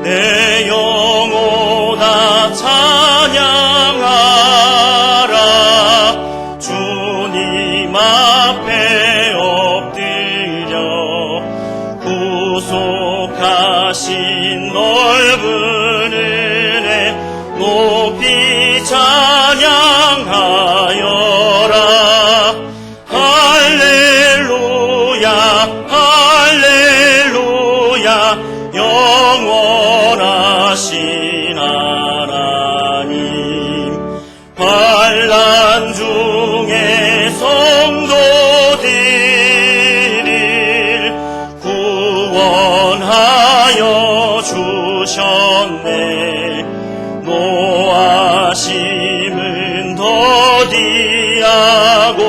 내 영혼아 찬양하라. 주님 앞에 엎드려 구속하신 넓은 은혜 높이 찬양하여라. 할렐루야 할렐루야 영원하신 하나님. 환난 중에 성도들을 구원하여 주셨네. 노하심은 더디하고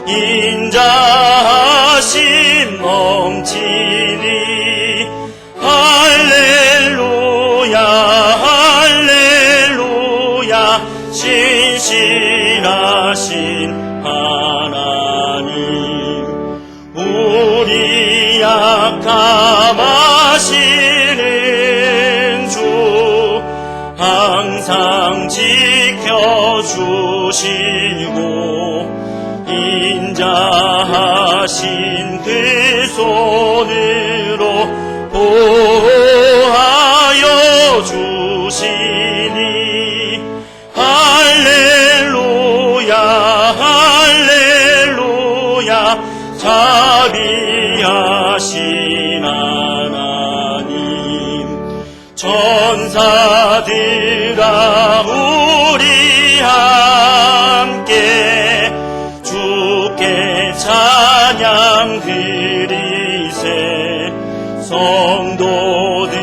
인자하심 넘치니. 할렐루야 할렐루야 신실하신 하나님. 우리 약함 아시는 주 항상 지켜주시고 인자하신 그 손으로 보호하여 주시니. 할렐루야 할렐루야 자비하신 하나님. 천사들아 우리 함께 주께 찬양 드리세. 성도들아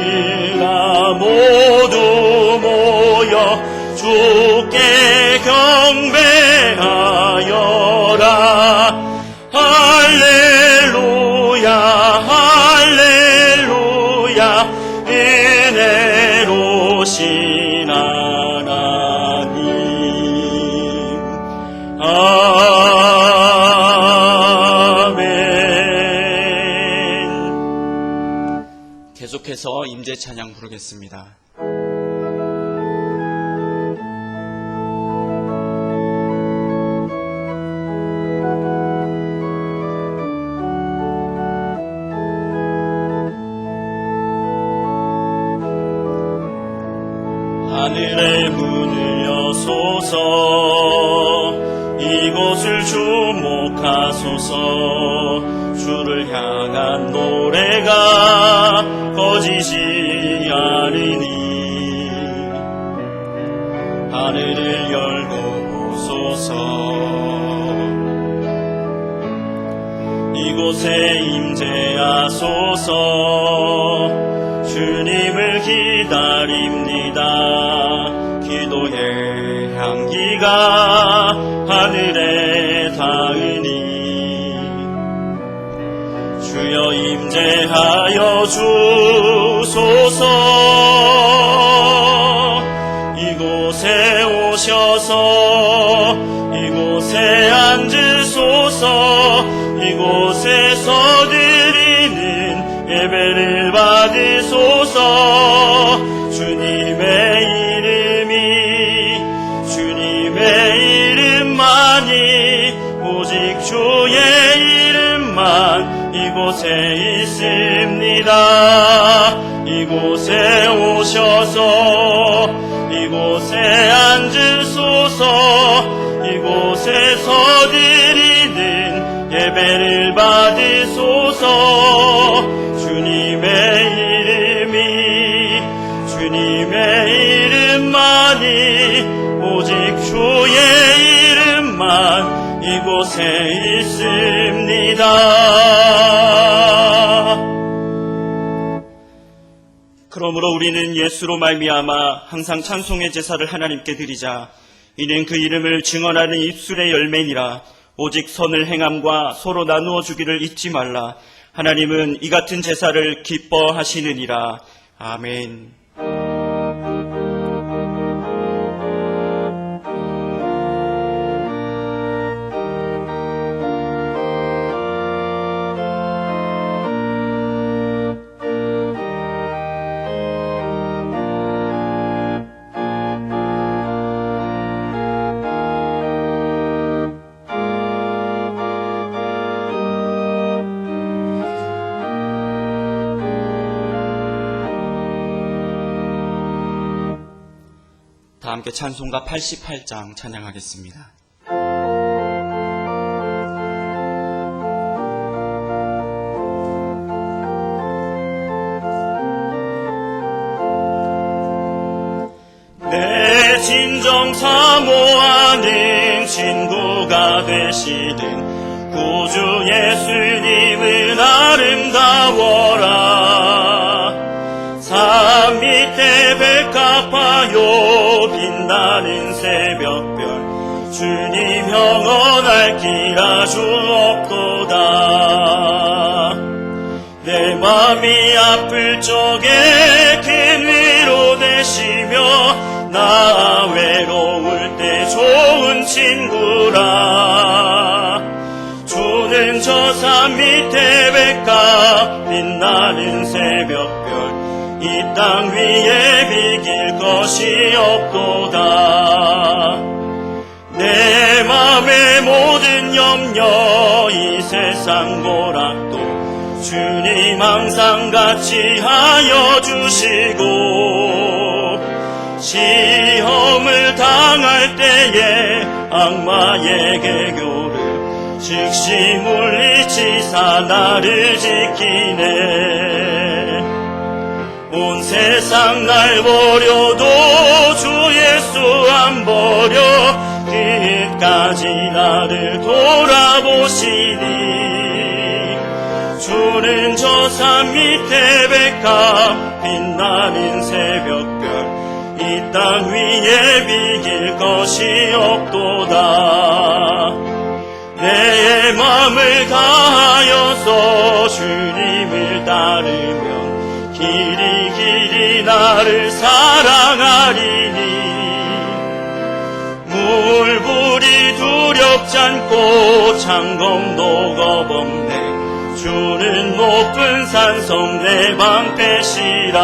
모두 모여 주께 경배하여라. 할렐루야 할렐루야 은혜로신 하나님. 아멘. 계속해서 임재 찬양 부르겠습니다. 하늘의 문을 여소서. 이곳을 주목하소서. 주를 향한 노래가 거지지 않으니. 하늘을 열고 보소서. 이곳에 임재하소서. 주님을 기다립니다. 기도의 향기가 하늘에 닿으니. 주여 임재하여 주소서. 이곳에 오셔서 이곳에 앉으소서. 이곳에서 드리는 예배를 받으소서. 주님의 이름만이 오직 주의 이름만 이곳에 있습니다. 이곳에 오셔서 이곳에 앉으소서. 이곳에서 드리는 예배를 받으소서. 주님의 이름만이 오직 주의 이름만 이곳에 있습니다. 그러므로 우리는 예수로 말미암아 항상 찬송의 제사를 하나님께 드리자. 이는 그 이름을 증언하는 입술의 열매니라. 오직 선을 행함과 서로 나누어 주기를 잊지 말라. 하나님은 이 같은 제사를 기뻐하시느니라. 아멘. 다 함께 찬송가 88장 찬양하겠습니다. 내 진정 사모하는 친구가 되시는 구주 예수님은 아름다워라. 산 밑에 백합화요 빛나는 새벽별 주님 영원할 길 아주 없도다. 내 맘이 아플 적에 큰 위로 되시며 나 외로울 때 좋은 친구라. 주는 저 산 밑에 백합 빛나는 새벽별 이 땅 위에 비길 것이 없도다. 내 맘의 모든 염려 이 세상 고락도 주님 항상 같이 하여 주시고 시험을 당할 때에 악마의 개교를 즉시 물리치사 나를 지키네. 온 세상 날 버려도 주 예수 안 버려 끝까지 나를 돌아보시니. 주는 저 산 밑에 백합 빛나는 새벽별 이 땅 위에 비길 것이 없도다. 내 맘을 다하여서 주님을 따르면 길이 길이 나를 사랑하리니. 물불이 두렵지 않고 창검도 겁없네. 주는 높은 산성 내 방패시라.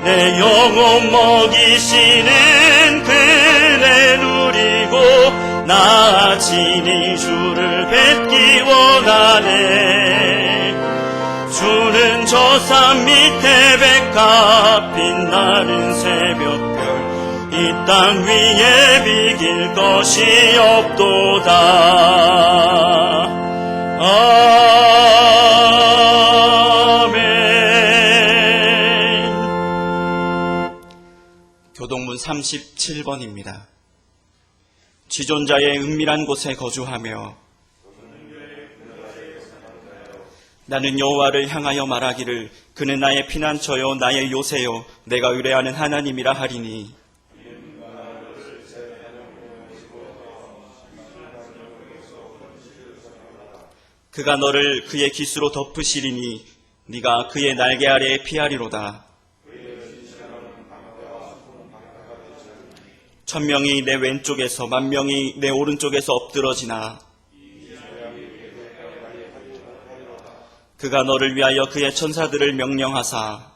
내 영혼 먹이시는 그네 누리고 나 친히 주를 뵙기 원하네. 주는 저 산 밑에 백합 빛나는 새벽별 이 땅 위에 비길 것이 없도다. 아멘. 교동문 37번입니다. 지존자의 은밀한 곳에 거주하며 나는 여호와를 향하여 말하기를 그는 나의 피난처요 나의 요새요 내가 의뢰하는 하나님이라 하리니. 그가 너를 그의 깃으로 덮으시리니 네가 그의 날개 아래에 피하리로다. 천명이 내 왼쪽에서 만명이 내 오른쪽에서 엎드러지나 그가 너를 위하여 그의 천사들을 명령하사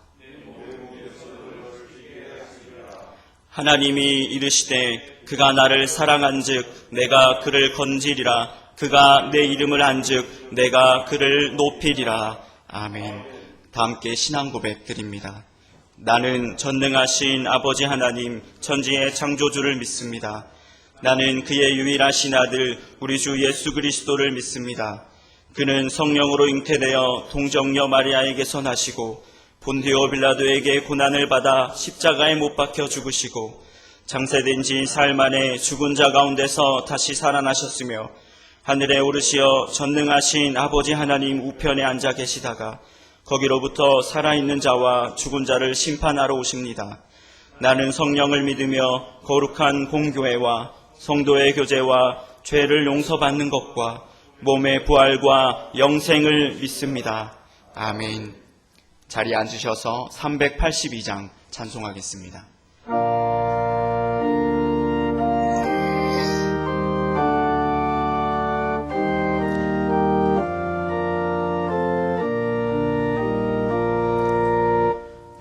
하나님이 이르시되 그가 나를 사랑한즉 내가 그를 건지리라. 그가 내 이름을 안즉 내가 그를 높이리라. 아멘. 다 함께 신앙 고백 드립니다. 나는 전능하신 아버지 하나님 천지의 창조주를 믿습니다. 나는 그의 유일하신 아들 우리 주 예수 그리스도를 믿습니다. 그는 성령으로 잉태되어 동정녀 마리아에게서 나시고 본디오 빌라도에게 고난을 받아 십자가에 못 박혀 죽으시고 장세된 지 사흘 만에 죽은 자 가운데서 다시 살아나셨으며 하늘에 오르시어 전능하신 아버지 하나님 우편에 앉아 계시다가 거기로부터 살아있는 자와 죽은 자를 심판하러 오십니다. 나는 성령을 믿으며 거룩한 공교회와 성도의 교제와 죄를 용서받는 것과 몸의 부활과 영생을 믿습니다. 아멘. 자리에 앉으셔서 382장 찬송하겠습니다.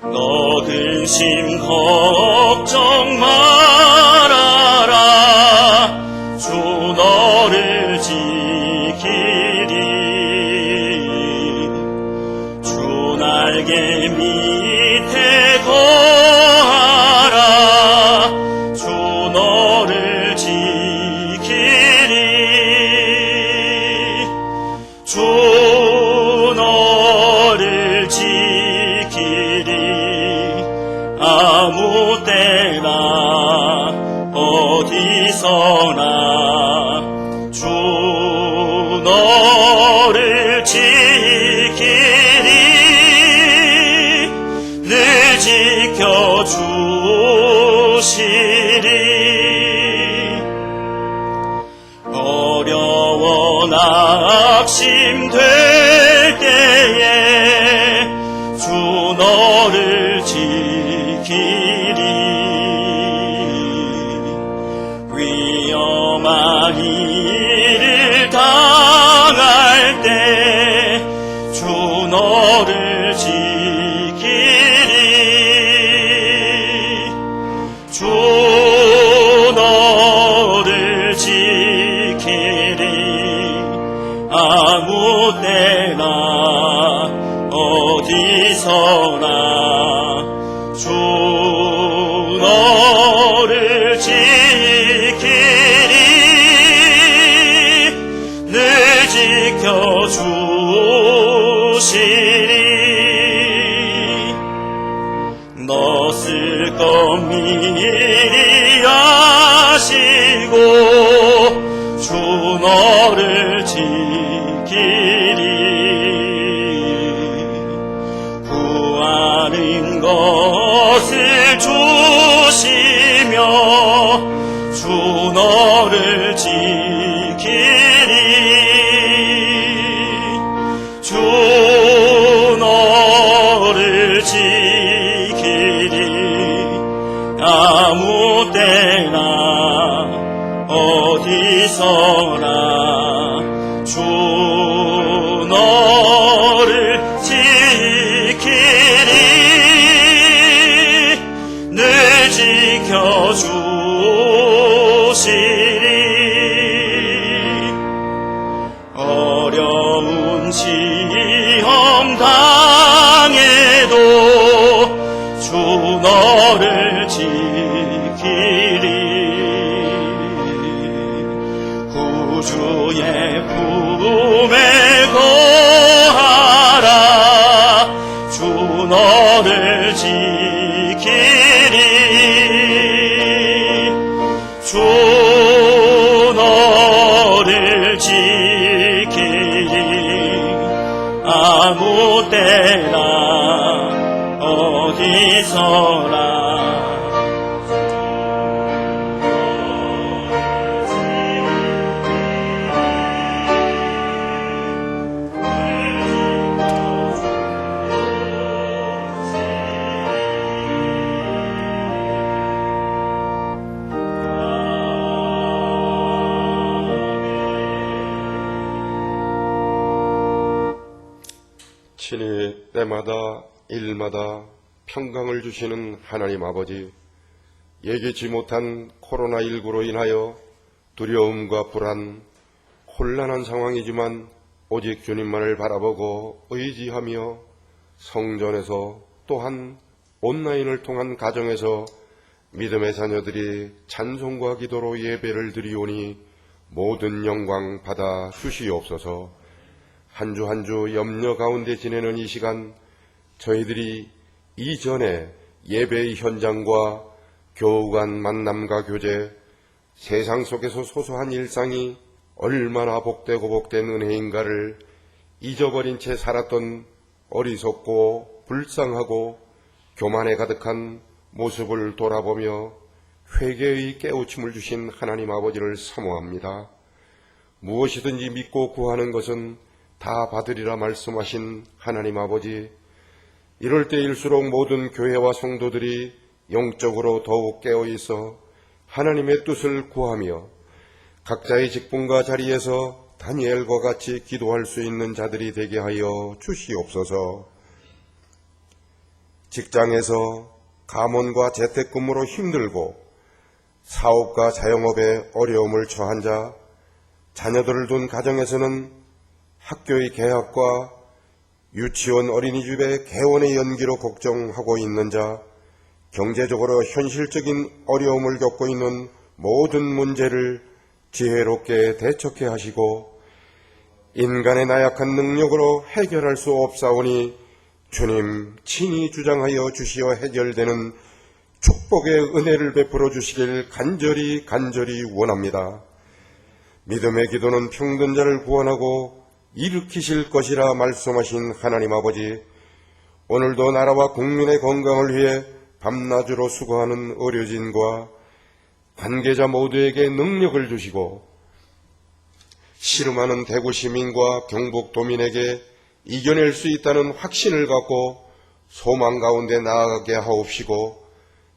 너 근심 걱정 말아라. 주 너를 지키리. 주 날개 밑에 거하라. 어디서나 주 너를 지키리. 늘 지켜주시리. 어려워 낙심될 때에 주 너를 지키리. 위험한 일을 당할 때 주 너를 지키리. 주 너를 지키리. 아무 때나 어디서나 주 너를 지키리. 늘 지켜주시리. 너 쓸 것 미리 아시고 주 너를 지키리. 구하는 것을 주시며 주 너를 지키리. 주 너를 지키리. 아무 때나 어디서나 주 너를 지키리. 늘 지켜주시리. 어려운 시험 당해도 주 너를 지키리. 구주의 품에 거하라. 주 너를 지키리. 주 너를 지키리. 아무 때나 어디서나 친히 때마다 일마다 평강을 주시는 하나님 아버지, 예기치 못한 코로나19로 인하여 두려움과 불안, 혼란한 상황이지만 오직 주님만을 바라보고 의지하며 성전에서 또한 온라인을 통한 가정에서 믿음의 자녀들이 찬송과 기도로 예배를 드리오니 모든 영광 받아 주시옵소서. 한 주 한 주 염려 가운데 지내는 이 시간, 저희들이 이전에 예배의 현장과 교우 간 만남과 교제, 세상 속에서 소소한 일상이 얼마나 복되고 복된 은혜인가를 잊어버린 채 살았던 어리석고 불쌍하고 교만에 가득한 모습을 돌아보며 회개의 깨우침을 주신 하나님 아버지를 사모합니다. 무엇이든지 믿고 구하는 것은 다 받으리라 말씀하신 하나님 아버지, 이럴 때일수록 모든 교회와 성도들이 영적으로 더욱 깨어있어 하나님의 뜻을 구하며 각자의 직분과 자리에서 다니엘과 같이 기도할 수 있는 자들이 되게 하여 주시옵소서. 직장에서 가문과 재택근무로 힘들고 사업과 자영업에 어려움을 처한 자, 자녀들을 둔 가정에서는 학교의 개학과 유치원 어린이집의 개원의 연기로 걱정하고 있는 자, 경제적으로 현실적인 어려움을 겪고 있는 모든 문제를 지혜롭게 대처케 하시고 인간의 나약한 능력으로 해결할 수 없사오니 주님 친히 주장하여 주시어 해결되는 축복의 은혜를 베풀어 주시길 간절히 원합니다. 믿음의 기도는 병든 자를 구원하고 일으키실 것이라 말씀하신 하나님 아버지, 오늘도 나라와 국민의 건강을 위해 밤낮으로 수고하는 의료진과 관계자 모두에게 능력을 주시고 씨름하는 대구 시민과 경북 도민에게 이겨낼 수 있다는 확신을 갖고 소망 가운데 나아가게 하옵시고,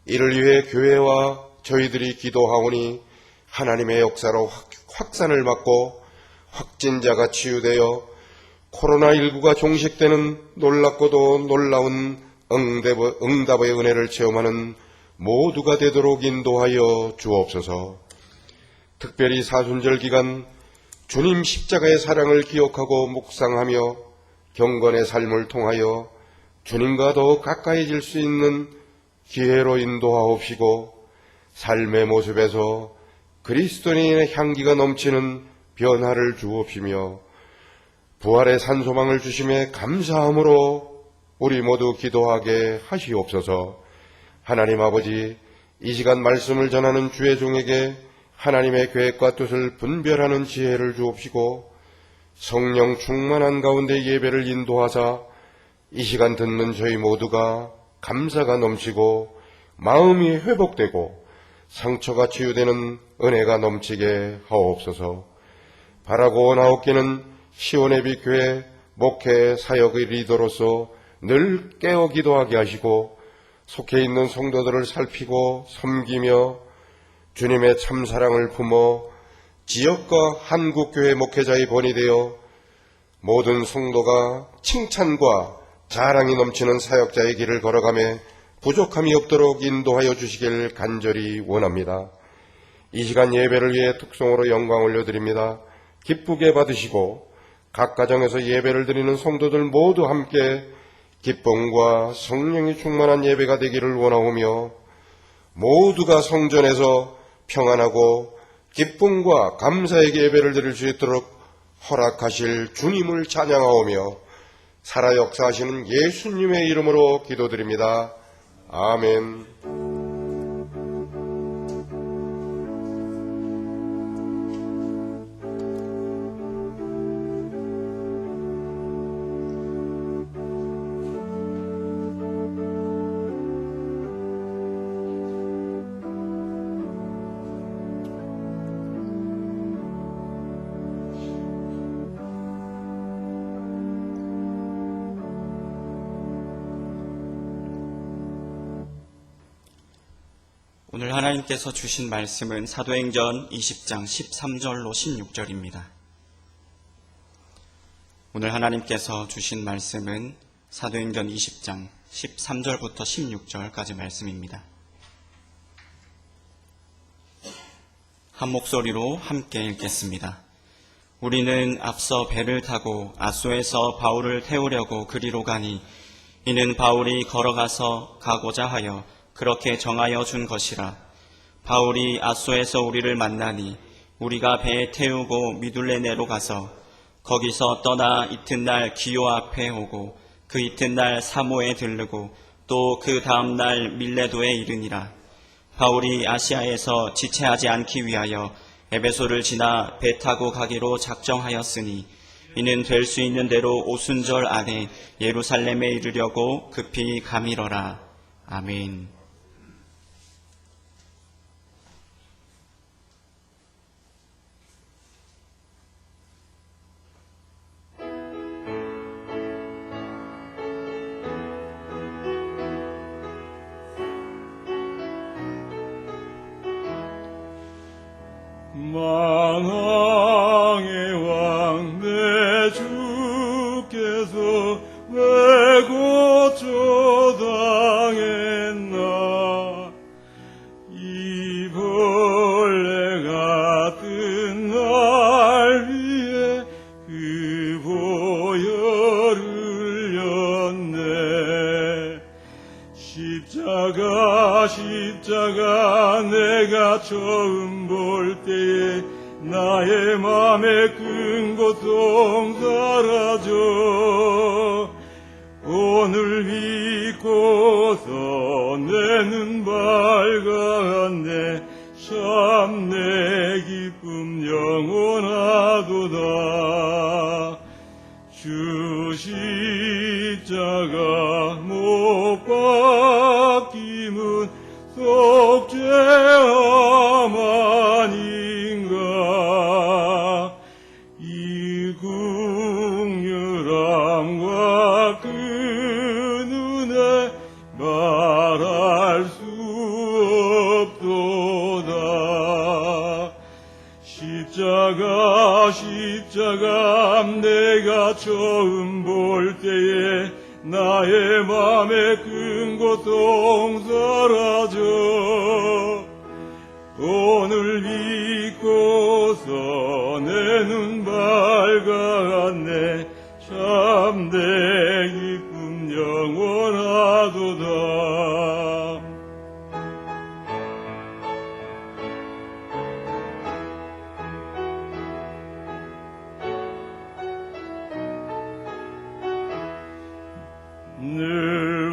이를 위해 교회와 저희들이 기도하오니 하나님의 역사로 확산을 막고 확진자가 치유되어 코로나19가 종식되는 놀랍고도 놀라운 응답의 은혜를 체험하는 모두가 되도록 인도하여 주옵소서. 특별히 사순절 기간 주님 십자가의 사랑을 기억하고 묵상하며 경건의 삶을 통하여 주님과 더 가까이질 수 있는 기회로 인도하옵시고, 삶의 모습에서 그리스도인의 향기가 넘치는 변화를 주옵시며 부활의 산소망을 주심에 감사함으로 우리 모두 기도하게 하시옵소서. 하나님 아버지, 이 시간 말씀을 전하는 주의 종에게 하나님의 계획과 뜻을 분별하는 지혜를 주옵시고, 성령 충만한 가운데 예배를 인도하사 이 시간 듣는 저희 모두가 감사가 넘치고 마음이 회복되고 상처가 치유되는 은혜가 넘치게 하옵소서. 바라고 원하옵기는 시온의비 교회 목회 사역의 리더로서 늘 깨어 기도하게 하시고 속해 있는 성도들을 살피고 섬기며 주님의 참사랑을 품어 지역과 한국교회 목회자의 본이 되어 모든 성도가 칭찬과 자랑이 넘치는 사역자의 길을 걸어가며 부족함이 없도록 인도하여 주시길 간절히 원합니다. 이 시간 예배를 위해 특송으로 영광 올려드립니다. 기쁘게 받으시고 각 가정에서 예배를 드리는 성도들 모두 함께 기쁨과 성령이 충만한 예배가 되기를 원하오며, 모두가 성전에서 평안하고 기쁨과 감사의 예배를 드릴 수 있도록 허락하실 주님을 찬양하오며 살아 역사하시는 예수님의 이름으로 기도드립니다. 아멘. 오늘 하나님께서 주신 말씀은 사도행전 20장 13절로 16절입니다. 오늘 하나님께서 주신 말씀은 사도행전 20장 13절부터 16절까지 말씀입니다. 한 목소리로 함께 읽겠습니다. 우리는 앞서 배를 타고 앗소에서 바울을 태우려고 그리로 가니 이는 바울이 걸어가서 가고자 하여 그렇게 정하여 준 것이라. 바울이 앗소에서 우리를 만나니 우리가 배에 태우고 미둘레네로 가서 거기서 떠나 이튿날 기요 앞에 오고 그 이튿날 사모에 들르고 또 그 다음날 밀레도에 이르니라. 바울이 아시아에서 지체하지 않기 위하여 에베소를 지나 배 타고 가기로 작정하였으니 이는 될 수 있는 대로 오순절 안에 예루살렘에 이르려고 급히 가미러라. 아멘. 만왕의 왕 내 주께서 왜 고쳐 당했나. 이 벌레 같은 날 위에 그 보혈을 흘렸네. 십자가 내가 처음 볼 때에 나의 맘의 큰 고통 사라져 오늘 오늘 믿고서 내 눈 밝았네 참내 기쁨 영원하도다 주 십자가 못 박힘은 속죄함 아닌가 이 국률함과 그 눈에 말할 수 없도다 십자가 내가 처음 볼 때에 나의 맘에 큰 고통 사라져 오늘 믿고서 내 눈 밝았네 참내 기쁨 영원하도다 늘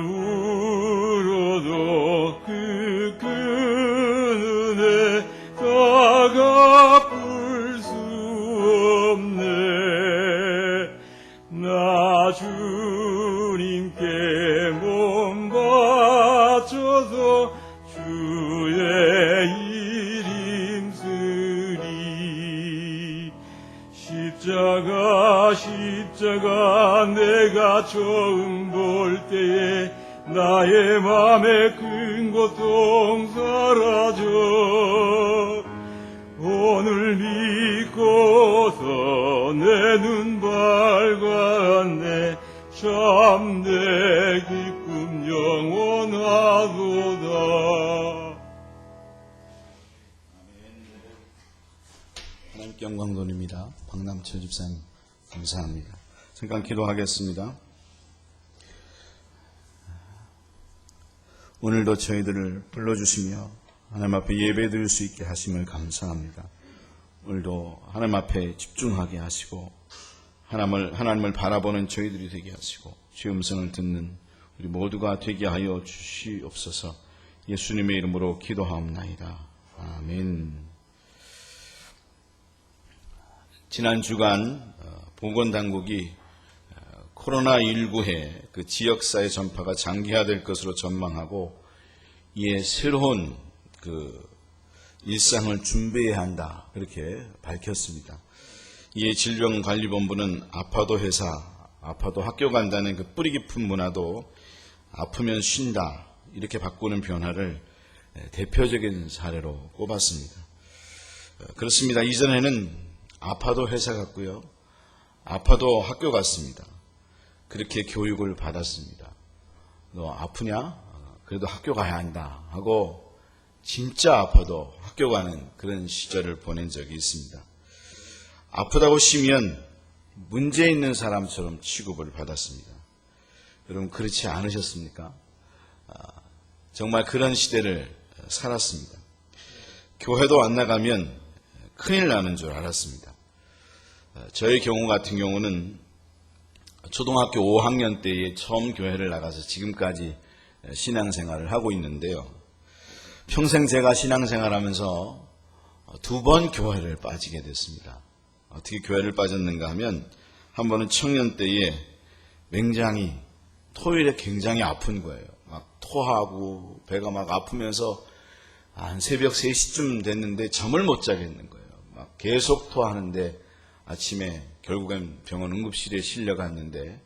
울어도 그 은혜 다 갚을 수 없네 나 주님께 몸 바쳐서 주의 일 힘쓰리 십자가 내가 처음 볼 때에 나의 맘에 큰 고통 사라져 오늘 믿고서 내 눈 밝았네 참내 기쁨 영원하도다 하나님께 영광 돌립니다. 박남철 집사님 감사합니다. 잠깐 기도하겠습니다. 오늘도 저희들을 불러주시며 하나님 앞에 예배 드릴 수 있게 하심을 감사합니다. 오늘도 하나님 앞에 집중하게 하시고 하나님을 바라보는 저희들이 되게 하시고 주의 음성을 듣는 우리 모두가 되게 하여 주시옵소서. 예수님의 이름으로 기도하옵나이다. 아멘. 지난 주간 보건당국이 코로나19의 그 지역사회 전파가 장기화될 것으로 전망하고 이에 새로운 그 일상을 준비해야 한다 그렇게 밝혔습니다. 이에 질병관리본부는 아파도 회사, 아파도 학교 간다는 그 뿌리 깊은 문화도 아프면 쉰다 이렇게 바꾸는 변화를 대표적인 사례로 꼽았습니다. 그렇습니다. 이전에는 아파도 회사 갔고요. 아파도 학교 갔습니다. 그렇게 교육을 받았습니다. 너 아프냐? 그래도 학교 가야 한다 하고 진짜 아파도 학교 가는 그런 시절을 보낸 적이 있습니다. 아프다고 쉬면 문제 있는 사람처럼 취급을 받았습니다. 여러분 그렇지 않으셨습니까? 정말 그런 시대를 살았습니다. 교회도 안 나가면 큰일 나는 줄 알았습니다. 저의 경우 같은 경우는 초등학교 5학년 때에 처음 교회를 나가서 지금까지 신앙생활을 하고 있는데요. 평생 제가 신앙생활하면서 2번 교회를 빠지게 됐습니다. 어떻게 교회를 빠졌는가 하면 한 번은 청년 때에 맹장이 토요일에 굉장히 아픈 거예요. 막 토하고 배가 막 아프면서 한 새벽 3시쯤 됐는데 잠을 못 자겠는 거예요. 막 계속 토하는데 아침에 결국엔 병원 응급실에 실려갔는데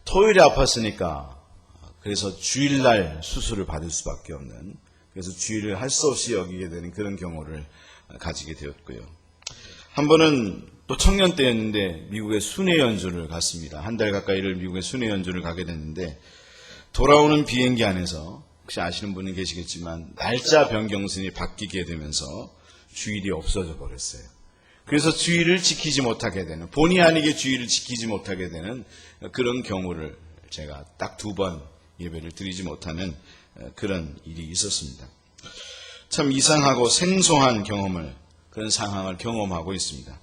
토요일에 아팠으니까 그래서 주일날 수술을 받을 수밖에 없는 그래서 주일을 할 수 없이 여기게 되는 그런 경우를 가지게 되었고요. 한 번은 또 청년 때였는데 미국의 순회 연주를 갔습니다. 한 달 가까이를 미국의 순회 연주를 가게 됐는데 돌아오는 비행기 안에서 혹시 아시는 분이 계시겠지만 날짜 변경선이 바뀌게 되면서 주일이 없어져 버렸어요. 그래서 주일을 지키지 못하게 되는 본의 아니게 주일을 지키지 못하게 되는 그런 경우를 제가 딱 2번 예배를 드리지 못하는 그런 일이 있었습니다. 참 이상하고 생소한 경험을 그런 상황을 경험하고 있습니다.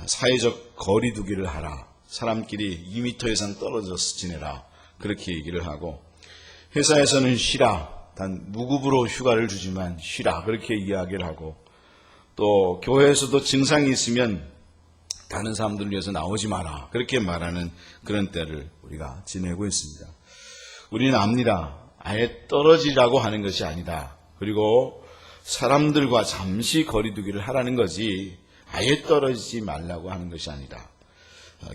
사회적 거리두기를 하라. 사람끼리 2m 이상 떨어져서 지내라. 그렇게 얘기를 하고, 회사에서는 쉬라, 단 무급으로 휴가를 주지만 쉬라, 그렇게 이야기를 하고, 또 교회에서도 증상이 있으면 다른 사람들을 위해서 나오지 마라, 그렇게 말하는 그런 때를 우리가 지내고 있습니다. 우리는 압니다. 아예 떨어지라고 하는 것이 아니다. 그리고 사람들과 잠시 거리두기를 하라는 거지 아예 떨어지지 말라고 하는 것이 아니다.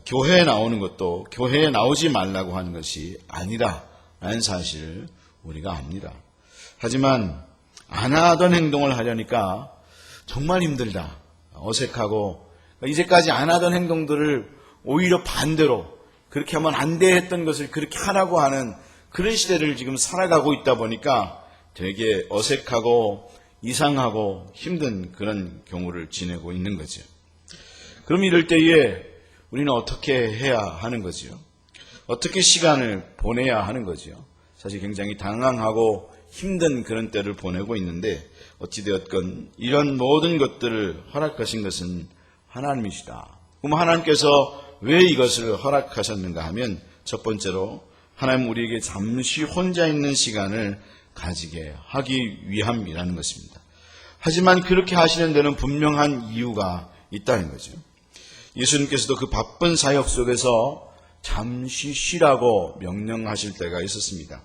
교회에 나오는 것도 교회에 나오지 말라고 하는 것이 아니다라는 사실을 우리가 압니다. 하지만 안 하던 행동을 하려니까 정말 힘들다, 어색하고, 이제까지 안 하던 행동들을 오히려 반대로 그렇게 하면 안 돼 했던 것을 그렇게 하라고 하는 그런 시대를 지금 살아가고 있다 보니까 되게 어색하고 이상하고 힘든 그런 경우를 지내고 있는 거죠. 그럼 이럴 때에 우리는 어떻게 해야 하는 거지요? 어떻게 시간을 보내야 하는 거지요? 사실 굉장히 당황하고 힘든 그런 때를 보내고 있는데, 어찌되었건 이런 모든 것들을 허락하신 것은 하나님이시다. 그럼 하나님께서 왜 이것을 허락하셨는가 하면, 첫 번째로 하나님 우리에게 잠시 혼자 있는 시간을 가지게 하기 위함이라는 것입니다. 하지만 그렇게 하시는 데는 분명한 이유가 있다는 거죠. 예수님께서도 그 바쁜 사역 속에서 잠시 쉬라고 명령하실 때가 있었습니다.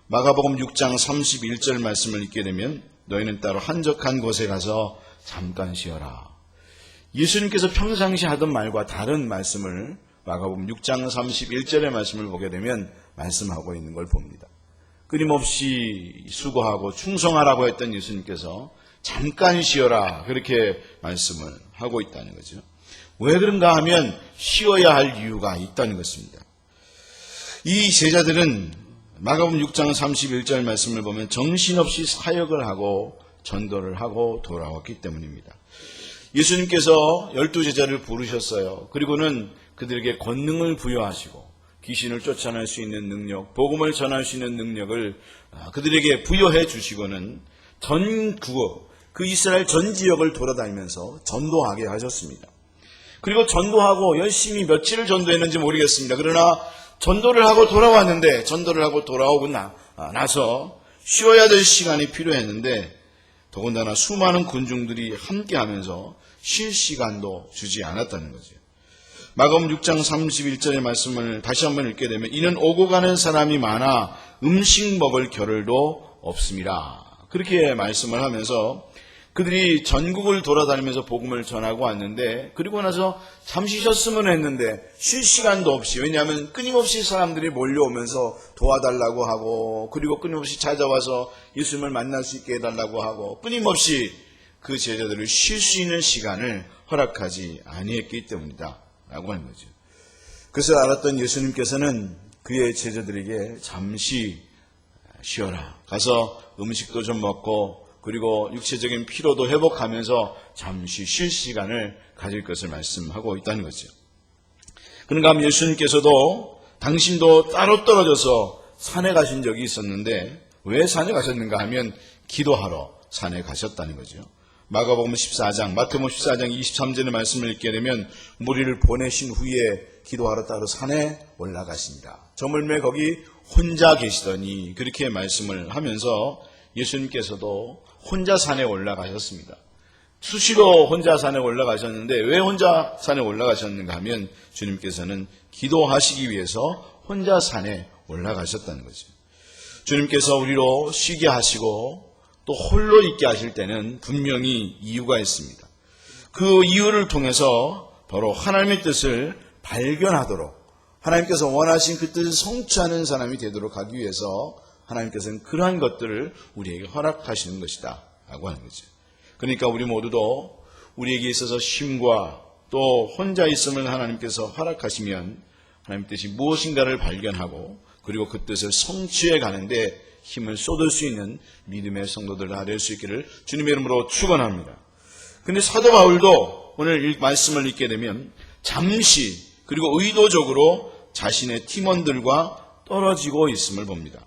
마가복음 6장 31절 말씀을 읽게 되면, 너희는 따로 한적한 곳에 가서 잠깐 쉬어라. 예수님께서 평상시 하던 말과 다른 말씀을 마가복음 6장 31절의 말씀을 보게 되면 말씀하고 있는 걸 봅니다. 끊임없이 수고하고 충성하라고 했던 예수님께서 잠깐 쉬어라, 그렇게 말씀을 하고 있다는 거죠. 왜 그런가 하면 쉬어야 할 이유가 있다는 것입니다. 이 제자들은 마가복음 6장 31절 말씀을 보면 정신없이 사역을 하고 전도를 하고 돌아왔기 때문입니다. 예수님께서 12제자를 부르셨어요. 그리고는 그들에게 권능을 부여하시고 귀신을 쫓아낼 수 있는 능력, 복음을 전할 수 있는 능력을 그들에게 부여해 주시고는 그 이스라엘 전 지역을 돌아다니면서 전도하게 하셨습니다. 그리고 전도하고 열심히 며칠을 전도했는지 모르겠습니다. 그러나 전도를 하고 돌아왔는데, 전도를 하고 돌아오고 나서 쉬어야 될 시간이 필요했는데, 더군다나 수많은 군중들이 함께하면서 쉴 시간도 주지 않았다는 거죠. 마가복음 6장 31절의 말씀을 다시 한번 읽게 되면, 이는 오고 가는 사람이 많아 음식 먹을 겨를도 없음이라, 그렇게 말씀을 하면서 그들이 전국을 돌아다니면서 복음을 전하고 왔는데, 그리고 나서 잠시 쉬었으면 했는데 쉴 시간도 없이, 왜냐하면 끊임없이 사람들이 몰려오면서 도와달라고 하고, 그리고 끊임없이 찾아와서 예수님을 만날 수 있게 해달라고 하고, 끊임없이 그 제자들을 쉴 수 있는 시간을 허락하지 아니했기 때문이다 라고 하는 거죠. 그것을 알았던 예수님께서는 그의 제자들에게 잠시 쉬어라, 가서 음식도 좀 먹고 그리고 육체적인 피로도 회복하면서 잠시 쉴 시간을 가질 것을 말씀하고 있다는 거죠. 그런가 하면 예수님께서도 당신도 따로 떨어져서 산에 가신 적이 있었는데, 왜 산에 가셨는가 하면 기도하러 산에 가셨다는 거죠. 마가복음 14장, 마태복음 14장 23절의 말씀을 읽게 되면, 무리를 보내신 후에 기도하러 따로 산에 올라가십니다. 저물매 거기 혼자 계시더니, 그렇게 말씀을 하면서 예수님께서도 혼자 산에 올라가셨습니다. 수시로 혼자 산에 올라가셨는데, 왜 혼자 산에 올라가셨는가 하면 주님께서는 기도하시기 위해서 혼자 산에 올라가셨다는 거죠. 주님께서 우리로 쉬게 하시고 또 홀로 있게 하실 때는 분명히 이유가 있습니다. 그 이유를 통해서 바로 하나님의 뜻을 발견하도록, 하나님께서 원하신 그 뜻을 성취하는 사람이 되도록 하기 위해서 하나님께서는 그러한 것들을 우리에게 허락하시는 것이다 라고 하는 거죠. 그러니까 우리 모두도 우리에게 있어서 쉼과 또 혼자 있음을 하나님께서 허락하시면 하나님의 뜻이 무엇인가를 발견하고, 그리고 그 뜻을 성취해 가는데 힘을 쏟을 수 있는 믿음의 성도들 다 될 수 있기를 주님의 이름으로 축원합니다. 그런데 사도 바울도 오늘 말씀을 읽게 되면 잠시, 그리고 의도적으로 자신의 팀원들과 떨어지고 있음을 봅니다.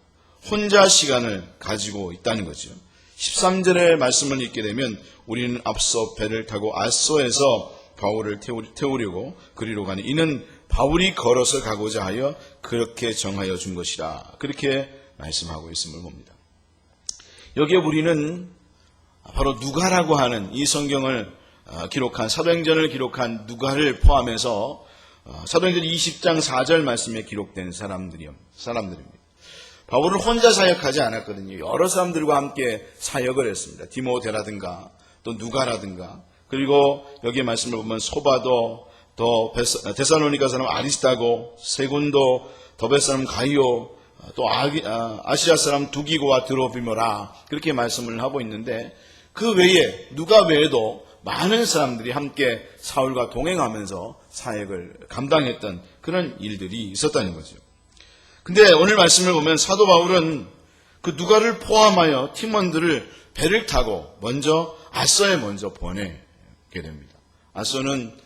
혼자 시간을 가지고 있다는 거죠. 13절의 말씀을 읽게 되면, 우리는 앞서 배를 타고 아소에서 바울을 태우려고 그리로 가니, 이는 바울이 걸어서 가고자 하여 그렇게 정하여 준 것이라. 그렇게 말씀하고 있음을 봅니다. 여기에 우리는 바로 누가라고 하는 이 성경을 기록한 사도행전을 기록한 누가를 포함해서 사도행전 20장 4절 말씀에 기록된 사람들입니다. 바울은 혼자 사역하지 않았거든요. 여러 사람들과 함께 사역을 했습니다. 디모데라든가 또 누가라든가, 그리고 여기 말씀을 보면 소바도, 또 데살로니가 사람 아리스타고, 세군도, 더베 사람 가이오, 또 아시아 사람 두기고와 드로비모라, 그렇게 말씀을 하고 있는데, 그 외에 누가 외에도 많은 사람들이 함께 사울과 동행하면서 사역을 감당했던 그런 일들이 있었다는 거죠. 근데 오늘 말씀을 보면 사도 바울은 그 누가를 포함하여 팀원들을 배를 타고 먼저 아소에 먼저 보내게 됩니다. 아소는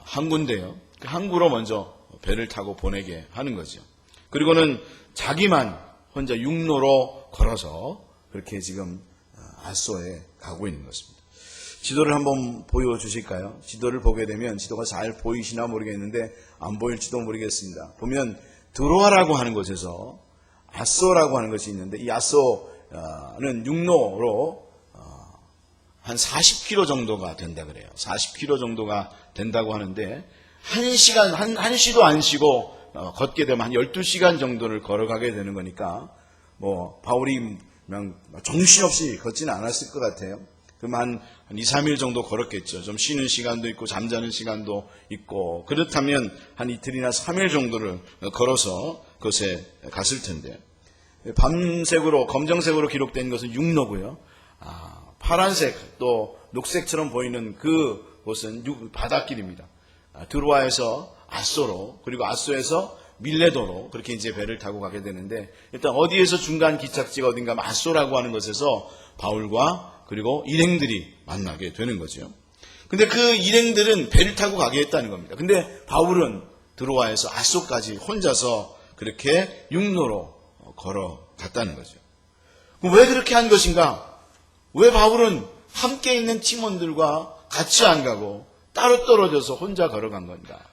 항구인데요. 그 항구로 먼저 배를 타고 보내게 하는 거죠. 그리고는 자기만 혼자 육로로 걸어서 그렇게 지금 아소에 가고 있는 것입니다. 지도를 한번 보여주실까요? 지도를 보게 되면 지도가 잘 보이시나 모르겠는데 안 보일지도 모르겠습니다. 보면 드로아라고 하는 곳에서 아소라고 하는 것이 있는데, 이 아소는 육로로 한 40km 정도가 된다 그래요. 40km 정도가 된다고 하는데, 한시도 안 쉬고 걷게 되면 한 12시간 정도를 걸어가게 되는 거니까, 바울이 그냥 정신없이 걷지는 않았을 것 같아요. 그럼 한 2, 3일 정도 걸었겠죠. 좀 쉬는 시간도 있고 잠자는 시간도 있고, 그렇다면 한 이틀이나 3일 정도를 걸어서 그곳에 갔을 텐데, 밤색으로 검정색으로 기록된 것은 육로고요. 파란색 또 녹색처럼 보이는 그 곳은 바닷길입니다. 드로아에서 아소로, 그리고 아소에서 밀레도로 그렇게 이제 배를 타고 가게 되는데, 일단 어디에서 중간 기착지가 어딘가 아소라고 하는 곳에서 바울과 그리고 일행들이 만나게 되는 거죠. 근데 그 일행들은 배를 타고 가게 했다는 겁니다. 근데 바울은 드로아에서 아소까지 혼자서 그렇게 육로로 걸어갔다는 거죠. 왜 그렇게 한 것인가? 왜 바울은 함께 있는 팀원들과 같이 안 가고 따로 떨어져서 혼자 걸어간 건가?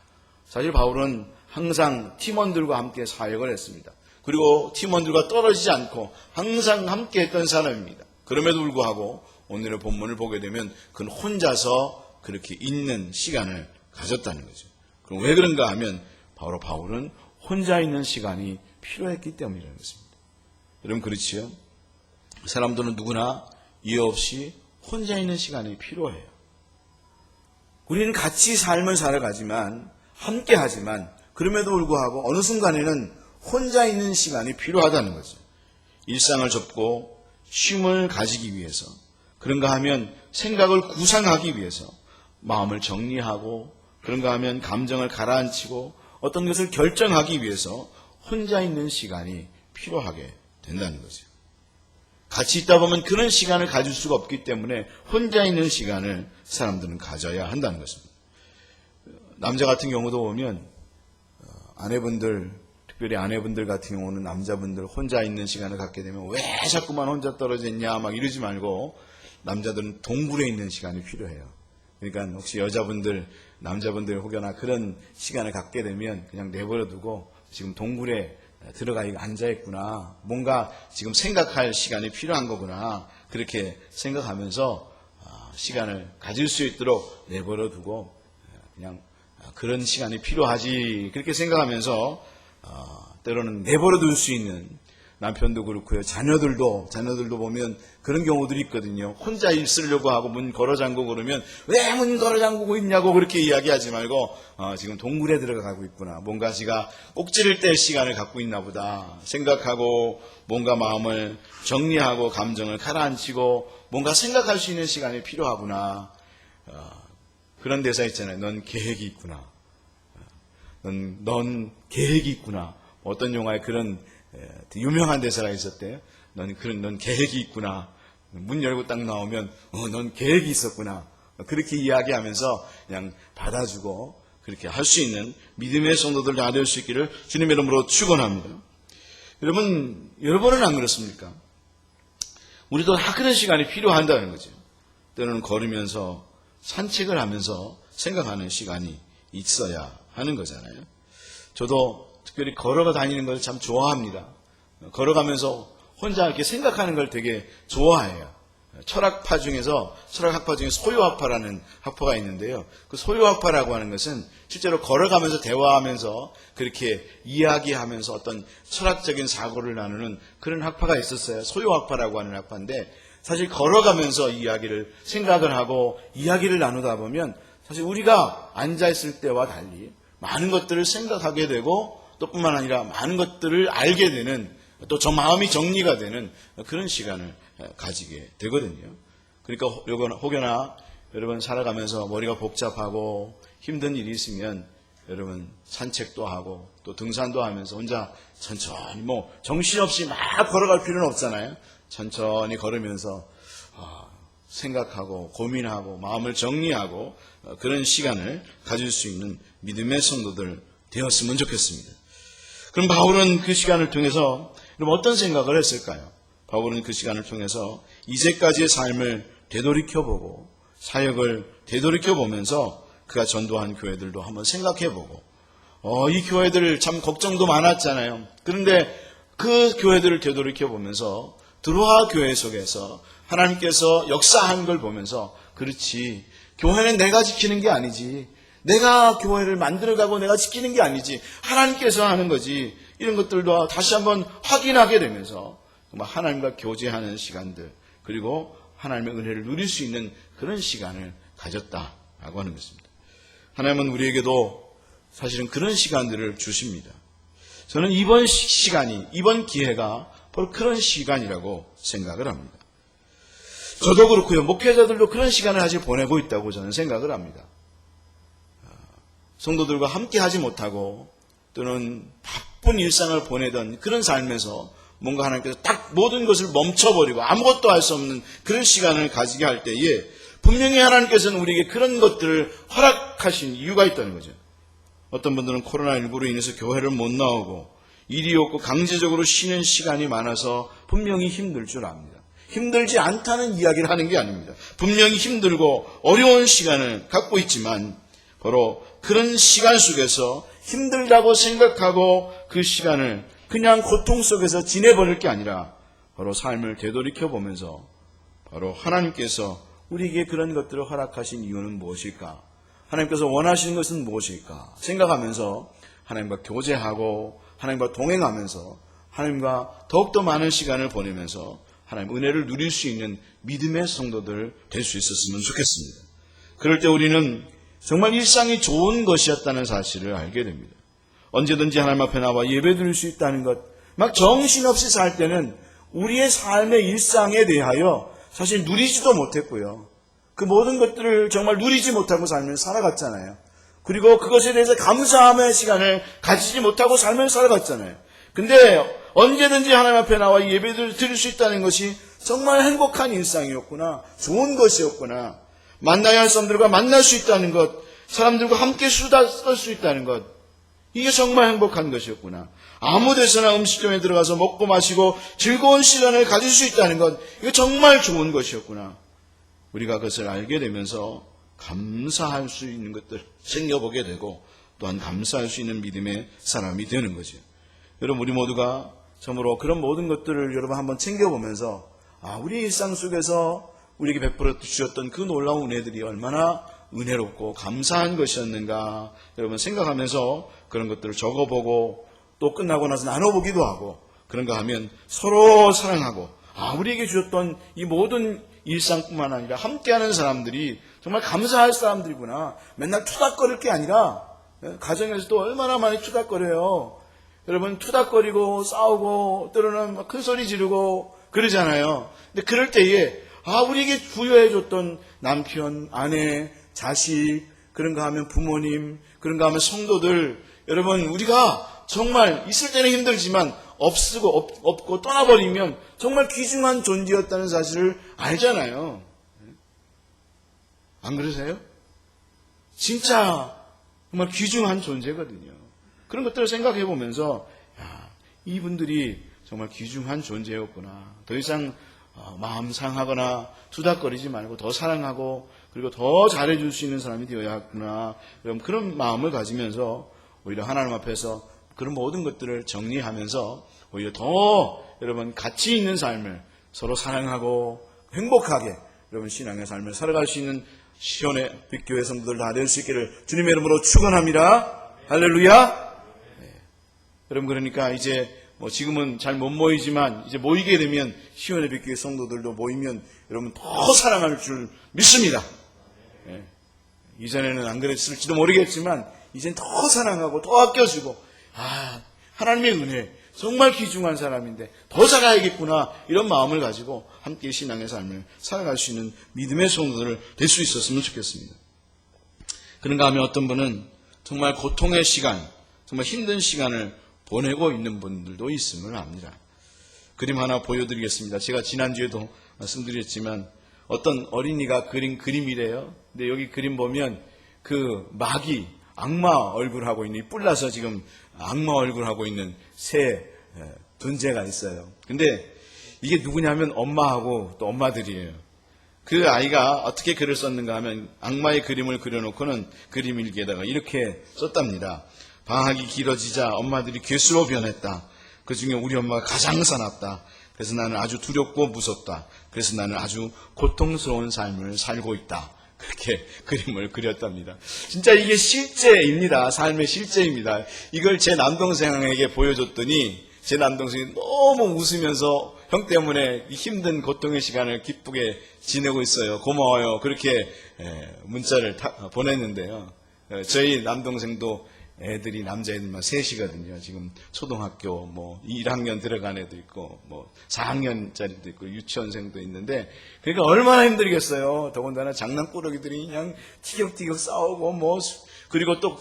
사실 바울은 항상 팀원들과 함께 사역을 했습니다. 그리고 팀원들과 떨어지지 않고 항상 함께 했던 사람입니다. 그럼에도 불구하고 오늘의 본문을 보게 되면 그는 혼자서 그렇게 있는 시간을 가졌다는 거죠. 그럼 왜 그런가 하면 바로 바울은 혼자 있는 시간이 필요했기 때문이라는 것입니다. 여러분 그렇지요? 사람들은 누구나 이유 없이 혼자 있는 시간이 필요해요. 우리는 같이 삶을 살아가지만, 함께 하지만, 그럼에도 불구하고 어느 순간에는 혼자 있는 시간이 필요하다는 거죠. 일상을 접고 쉼을 가지기 위해서, 그런가 하면 생각을 구상하기 위해서, 마음을 정리하고, 그런가 하면 감정을 가라앉히고 어떤 것을 결정하기 위해서 혼자 있는 시간이 필요하게 된다는 거죠. 같이 있다 보면 그런 시간을 가질 수가 없기 때문에 혼자 있는 시간을 사람들은 가져야 한다는 것입니다. 남자 같은 경우도 보면 아내분들, 특별히 아내분들 같은 경우는 남자분들 혼자 있는 시간을 갖게 되면 왜 자꾸만 혼자 떨어져 있냐 막 이러지 말고, 남자들은 동굴에 있는 시간이 필요해요. 그러니까 혹시 여자분들, 남자분들 혹여나 그런 시간을 갖게 되면 그냥 내버려 두고 지금 동굴에 들어가 앉아있구나, 뭔가 지금 생각할 시간이 필요한 거구나, 그렇게 생각하면서 시간을 가질 수 있도록 내버려 두고 그냥 그런 시간이 필요하지, 그렇게 생각하면서 때로는 내버려 둘 수 있는, 남편도 그렇고요, 자녀들도 보면 그런 경우들이 있거든요. 혼자 있으려고 하고 문 걸어 잠그고 그러면 왜 문 걸어 잠그고 있냐고 그렇게 이야기하지 말고 지금 동굴에 들어가고 있구나, 뭔가 지가 꼭지를 뗄 시간을 갖고 있나 보다 생각하고, 뭔가 마음을 정리하고 감정을 가라앉히고 뭔가 생각할 수 있는 시간이 필요하구나. 그런 대사 있잖아요. 넌 계획이 있구나. 넌 계획이 있구나. 어떤 영화에 그런 유명한 대사가 있었대요. 넌 계획이 있구나. 문 열고 딱 나오면 넌 계획이 있었구나. 그렇게 이야기하면서 그냥 받아주고 그렇게 할 수 있는 믿음의 성도들 다 될 수 있기를 주님의 이름으로 축원합니다. 여러분은 안 그렇습니까? 우리도 다 그런 시간이 필요한다는 거죠. 때로는 걸으면서 산책을 하면서 생각하는 시간이 있어야 하는 거잖아요. 저도 특별히 걸어가 다니는 걸 참 좋아합니다. 걸어가면서 혼자 이렇게 생각하는 걸 되게 좋아해요. 철학파 중에서, 철학학파 중에 소요학파라는 학파가 있는데요. 그 소요학파라고 하는 것은 실제로 걸어가면서 대화하면서 그렇게 이야기하면서 어떤 철학적인 사고를 나누는 그런 학파가 있었어요. 소요학파라고 하는 학파인데, 사실 걸어가면서 이야기를 생각을 하고 이야기를 나누다 보면 사실 우리가 앉아있을 때와 달리 많은 것들을 생각하게 되고 또 뿐만 아니라 많은 것들을 알게 되는 또 저 마음이 정리가 되는 그런 시간을 가지게 되거든요. 그러니까 혹여나 여러분 살아가면서 머리가 복잡하고 힘든 일이 있으면 여러분 산책도 하고 또 등산도 하면서 혼자 천천히 정신없이 막 걸어갈 필요는 없잖아요. 천천히 걸으면서 생각하고 고민하고 마음을 정리하고 그런 시간을 가질 수 있는 믿음의 성도들 되었으면 좋겠습니다. 그럼 바울은 그 시간을 통해서 그럼 어떤 생각을 했을까요? 바울은 그 시간을 통해서 이제까지의 삶을 되돌이켜보고 사역을 되돌이켜보면서 그가 전도한 교회들도 한번 생각해보고 이 교회들 참 걱정도 많았잖아요. 그런데 그 교회들을 되돌이켜보면서 드로아 교회 속에서 하나님께서 역사한 걸 보면서 그렇지, 교회는 내가 지키는 게 아니지, 내가 교회를 만들어가고 내가 지키는 게 아니지, 하나님께서 하는 거지, 이런 것들도 다시 한번 확인하게 되면서 하나님과 교제하는 시간들, 그리고 하나님의 은혜를 누릴 수 있는 그런 시간을 가졌다라고 하는 것입니다. 하나님은 우리에게도 사실은 그런 시간들을 주십니다. 저는 이번 시간이, 이번 기회가 바로 그런 시간이라고 생각을 합니다. 저도 그렇고요. 목회자들도 그런 시간을 사실 보내고 있다고 저는 생각을 합니다. 성도들과 함께 하지 못하고 또는 바쁜 일상을 보내던 그런 삶에서 뭔가 하나님께서 딱 모든 것을 멈춰버리고 아무것도 할 수 없는 그런 시간을 가지게 할 때에 분명히 하나님께서는 우리에게 그런 것들을 허락하신 이유가 있다는 거죠. 어떤 분들은 코로나19로 인해서 교회를 못 나오고 일이 없고 강제적으로 쉬는 시간이 많아서 분명히 힘들 줄 압니다. 힘들지 않다는 이야기를 하는 게 아닙니다. 분명히 힘들고 어려운 시간을 갖고 있지만 바로 그런 시간 속에서 힘들다고 생각하고 그 시간을 그냥 고통 속에서 지내버릴 게 아니라 바로 삶을 되돌이켜보면서 바로 하나님께서 우리에게 그런 것들을 허락하신 이유는 무엇일까? 하나님께서 원하시는 것은 무엇일까? 생각하면서 하나님과 교제하고 하나님과 동행하면서 하나님과 더욱더 많은 시간을 보내면서 하나님 은혜를 누릴 수 있는 믿음의 성도들 될 수 있었으면 좋겠습니다. 그럴 때 우리는 정말 일상이 좋은 것이었다는 사실을 알게 됩니다. 언제든지 하나님 앞에 나와 예배 드릴 수 있다는 것, 막 정신없이 살 때는 우리의 삶의 일상에 대하여 사실 누리지도 못했고요. 그 모든 것들을 정말 누리지 못하고 살면서 살아갔잖아요. 그리고 그것에 대해서 감사함의 시간을 가지지 못하고 살면서 살아갔잖아요. 근데 언제든지 하나님 앞에 나와 예배를 드릴 수 있다는 것이 정말 행복한 일상이었구나, 좋은 것이었구나, 만나야 할 사람들과 만날 수 있다는 것, 사람들과 함께 수다 떨 수 있다는 것, 이게 정말 행복한 것이었구나. 아무 데서나 음식점에 들어가서 먹고 마시고 즐거운 시간을 가질 수 있다는 것, 이거 정말 좋은 것이었구나. 우리가 그것을 알게 되면서 감사할 수 있는 것들을 챙겨보게 되고 또한 감사할 수 있는 믿음의 사람이 되는 거죠. 여러분, 우리 모두가 참으로 그런 모든 것들을 여러분 한번 챙겨보면서 우리 일상 속에서 우리에게 베풀어 주셨던 그 놀라운 은혜들이 얼마나 은혜롭고 감사한 것이었는가 여러분 생각하면서 그런 것들을 적어보고 또 끝나고 나서 나눠보기도 하고 그런가 하면 서로 사랑하고 우리에게 주셨던 이 모든 일상뿐만 아니라 함께하는 사람들이 정말 감사할 사람들이구나. 맨날 투닥거릴 게 아니라 가정에서도 얼마나 많이 투닥거려요. 여러분 투닥거리고 싸우고 때로는 큰 소리 지르고 그러잖아요. 근데 그럴 때에 우리에게 부여해줬던 남편, 아내, 자식, 그런가 하면 부모님, 그런가 하면 성도들, 여러분 우리가 정말 있을 때는 힘들지만 없고 떠나버리면 정말 귀중한 존재였다는 사실을 알잖아요. 안 그러세요? 진짜 정말 귀중한 존재거든요. 그런 것들을 생각해 보면서 이분들이 정말 귀중한 존재였구나. 더 이상 마음 상하거나 투닥거리지 말고 더 사랑하고 그리고 더 잘해줄 수 있는 사람이 되어야겠구나. 그런 마음을 가지면서 오히려 하나님 앞에서 그런 모든 것들을 정리하면서 오히려 더 여러분 가치 있는 삶을 서로 사랑하고 행복하게 여러분 신앙의 삶을 살아갈 수 있는 시온의 빛교회 성도들 다 될 수 있기를 주님의 이름으로 축원합니다. 할렐루야. 네. 여러분 그러니까 이제 지금은 잘 못 모이지만 이제 모이게 되면 시온의 빛교회 성도들도 모이면 여러분 더 사랑할 줄 믿습니다. 네. 이전에는 안 그랬을지도 모르겠지만 이젠 더 사랑하고 더 아껴주고 하나님의 은혜 정말 귀중한 사람인데 더 잘해야겠구나 이런 마음을 가지고 함께 신앙의 삶을 살아갈 수 있는 믿음의 성도들 될 수 있었으면 좋겠습니다. 그런가 하면 어떤 분은 정말 고통의 시간, 정말 힘든 시간을 보내고 있는 분들도 있음을 압니다. 그림 하나 보여드리겠습니다. 제가 지난주에도 말씀드렸지만 어떤 어린이가 그린 그림이래요. 근데 여기 그림 보면 그 마귀, 악마 얼굴하고 있는, 뿔나서 지금 악마 얼굴하고 있는 새 존재가 있어요. 근데 이게 누구냐면 엄마하고 또 엄마들이에요. 그 아이가 어떻게 글을 썼는가 하면 악마의 그림을 그려놓고는 그림 일기에다가 이렇게 썼답니다. 방학이 길어지자 엄마들이 괴수로 변했다. 그 중에 우리 엄마가 가장 사납다. 그래서 나는 아주 두렵고 무섭다. 그래서 나는 아주 고통스러운 삶을 살고 있다. 그렇게 그림을 그렸답니다. 진짜 이게 실제입니다. 삶의 실제입니다. 이걸 제 남동생에게 보여줬더니 제 남동생이 너무 웃으면서 형 때문에 힘든 고통의 시간을 기쁘게 지내고 있어요. 고마워요. 그렇게 문자를 보냈는데요. 저희 남동생도 애들이 남자애들만 셋이거든요. 지금 초등학교 1학년 들어간 애도 있고 4학년짜리도 있고 유치원생도 있는데 그러니까 얼마나 힘들겠어요. 더군다나 장난꾸러기들이 그냥 티격태격 싸우고 그리고 또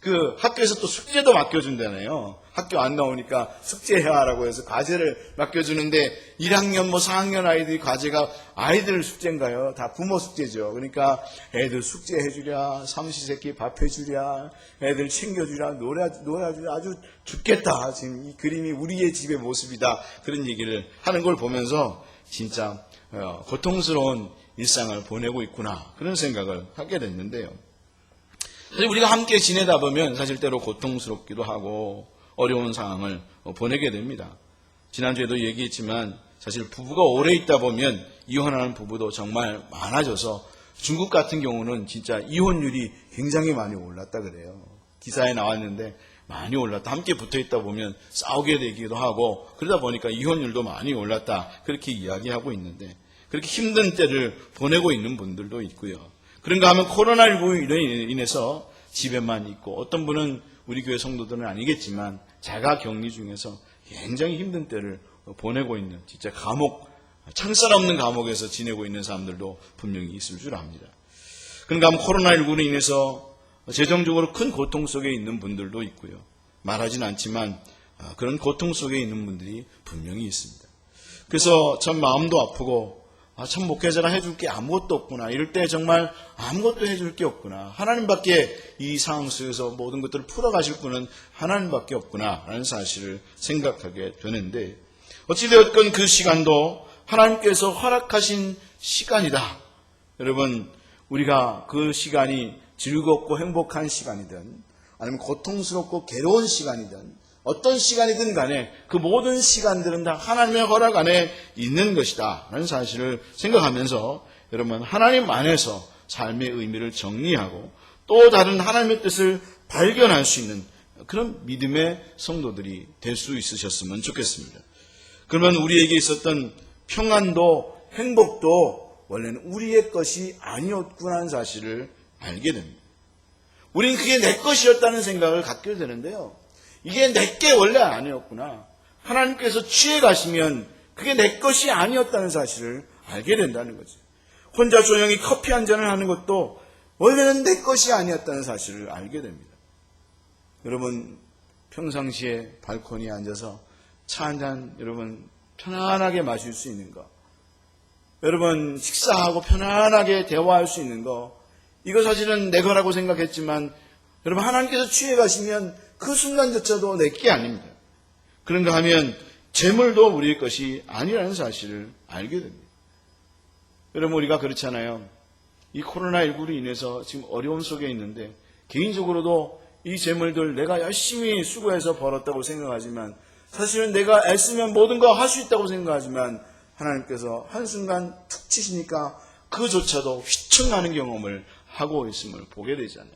그 학교에서 또 숙제도 맡겨준다네요. 학교 안 나오니까 숙제해라고 해서 과제를 맡겨주는데 1학년 4학년 아이들이 과제가 아이들 숙제인가요? 다 부모 숙제죠. 그러니까 애들 숙제해주랴, 삼시세끼 밥해주랴, 애들 챙겨주랴, 놀아주랴, 아주 죽겠다. 지금 이 그림이 우리의 집의 모습이다. 그런 얘기를 하는 걸 보면서 진짜 고통스러운 일상을 보내고 있구나. 그런 생각을 하게 됐는데요. 사실 우리가 함께 지내다 보면 사실 때로 고통스럽기도 하고 어려운 상황을 보내게 됩니다. 지난주에도 얘기했지만 사실 부부가 오래 있다 보면 이혼하는 부부도 정말 많아져서 중국 같은 경우는 진짜 이혼율이 굉장히 많이 올랐다 그래요. 기사에 나왔는데 많이 올랐다. 함께 붙어 있다 보면 싸우게 되기도 하고 그러다 보니까 이혼율도 많이 올랐다. 그렇게 이야기하고 있는데 그렇게 힘든 때를 보내고 있는 분들도 있고요. 그런가 하면 코로나19로 인해서 집에만 있고 어떤 분은 우리 교회 성도들은 아니겠지만 자가 격리 중에서 굉장히 힘든 때를 보내고 있는 진짜 창살 없는 감옥에서 지내고 있는 사람들도 분명히 있을 줄 압니다. 그런가 하면 코로나19로 인해서 재정적으로 큰 고통 속에 있는 분들도 있고요. 말하진 않지만 그런 고통 속에 있는 분들이 분명히 있습니다. 그래서 참 마음도 아프고 참 목회자가 해줄 게 아무것도 없구나. 이럴 때 정말 아무것도 해줄 게 없구나. 하나님밖에 이 상황 속에서 모든 것들을 풀어가실 분은 하나님밖에 없구나 라는 사실을 생각하게 되는데 어찌되었건 그 시간도 하나님께서 허락하신 시간이다. 여러분 우리가 그 시간이 즐겁고 행복한 시간이든 아니면 고통스럽고 괴로운 시간이든 어떤 시간이든 간에 그 모든 시간들은 다 하나님의 허락 안에 있는 것이다 라는 사실을 생각하면서 여러분 하나님 안에서 삶의 의미를 정리하고 또 다른 하나님의 뜻을 발견할 수 있는 그런 믿음의 성도들이 될 수 있으셨으면 좋겠습니다. 그러면 우리에게 있었던 평안도 행복도 원래는 우리의 것이 아니었구나 하는 사실을 알게 됩니다. 우리는 그게 내 것이었다는 생각을 갖게 되는데요. 이게 내게 원래 아니었구나. 하나님께서 취해 가시면 그게 내 것이 아니었다는 사실을 알게 된다는 거죠. 혼자 조용히 커피 한 잔을 하는 것도 원래는 내 것이 아니었다는 사실을 알게 됩니다. 여러분 평상시에 발코니에 앉아서 차 한 잔 여러분 편안하게 마실 수 있는 거, 여러분 식사하고 편안하게 대화할 수 있는 거, 이거 사실은 내 거라고 생각했지만 여러분 하나님께서 취해 가시면 그 순간조차도 내게 아닙니다. 그런가 하면 재물도 우리의 것이 아니라는 사실을 알게 됩니다. 여러분 우리가 그렇잖아요. 이 코로나19로 인해서 지금 어려움 속에 있는데 개인적으로도 이 재물들 내가 열심히 수고해서 벌었다고 생각하지만 사실은 내가 애쓰면 모든 거 할 수 있다고 생각하지만 하나님께서 한순간 툭 치시니까 그조차도 휘청나는 경험을 하고 있음을 보게 되잖아요.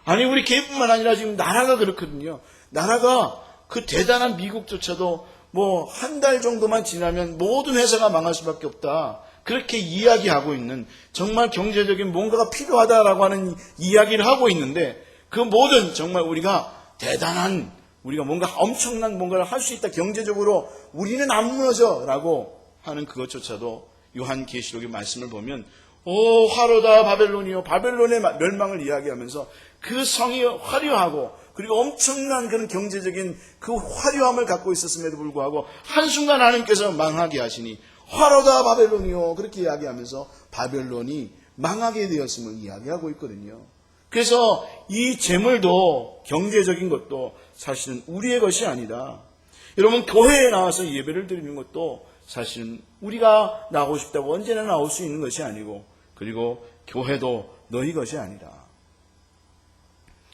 아니 우리 개인뿐만 아니라 지금 나라가 그렇거든요. 나라가 그 대단한 미국조차도 뭐 한 달 정도만 지나면 모든 회사가 망할 수밖에 없다. 그렇게 이야기하고 있는 정말 경제적인 뭔가가 필요하다라고 하는 이야기를 하고 있는데 그 모든 정말 우리가 대단한 우리가 뭔가 엄청난 뭔가를 할 수 있다. 경제적으로 우리는 안 무너져라고 하는 그것조차도 요한계시록의 말씀을 보면 오 화로다 바벨론이요 바벨론의 멸망을 이야기하면서 그 성이 화려하고 그리고 엄청난 그런 경제적인 그 화려함을 갖고 있었음에도 불구하고 한순간 하나님께서 망하게 하시니 화로다 바벨론이요 그렇게 이야기하면서 바벨론이 망하게 되었음을 이야기하고 있거든요. 그래서 이 재물도 경제적인 것도 사실은 우리의 것이 아니다. 여러분 교회에 나와서 예배를 드리는 것도 사실은 우리가 나오고 싶다고 언제나 나올 수 있는 것이 아니고 그리고 교회도 너희 것이 아니다.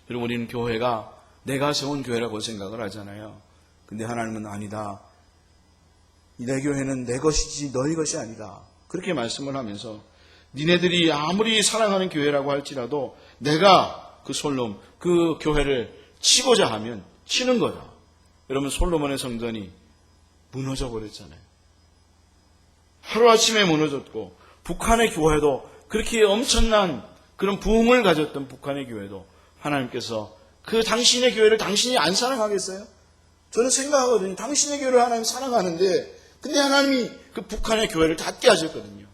그리고 우리는 교회가 내가 세운 교회라고 생각을 하잖아요. 근데 하나님은 아니다. 내 교회는 내 것이지 너희 것이 아니다. 그렇게 말씀을 하면서 니네들이 아무리 사랑하는 교회라고 할지라도 내가 그 솔롬, 그 교회를 치고자 하면 치는 거다. 여러분 솔로몬의 성전이 무너져 버렸잖아요. 하루아침에 무너졌고 북한의 교회도 그렇게 엄청난 그런 부흥을 가졌던 북한의 교회도 하나님께서 그 당신의 교회를 당신이 안 사랑하겠어요? 저는 생각하거든요. 당신의 교회를 하나님 사랑하는데 근데 하나님이 그 북한의 교회를 닫게 하셨거든요.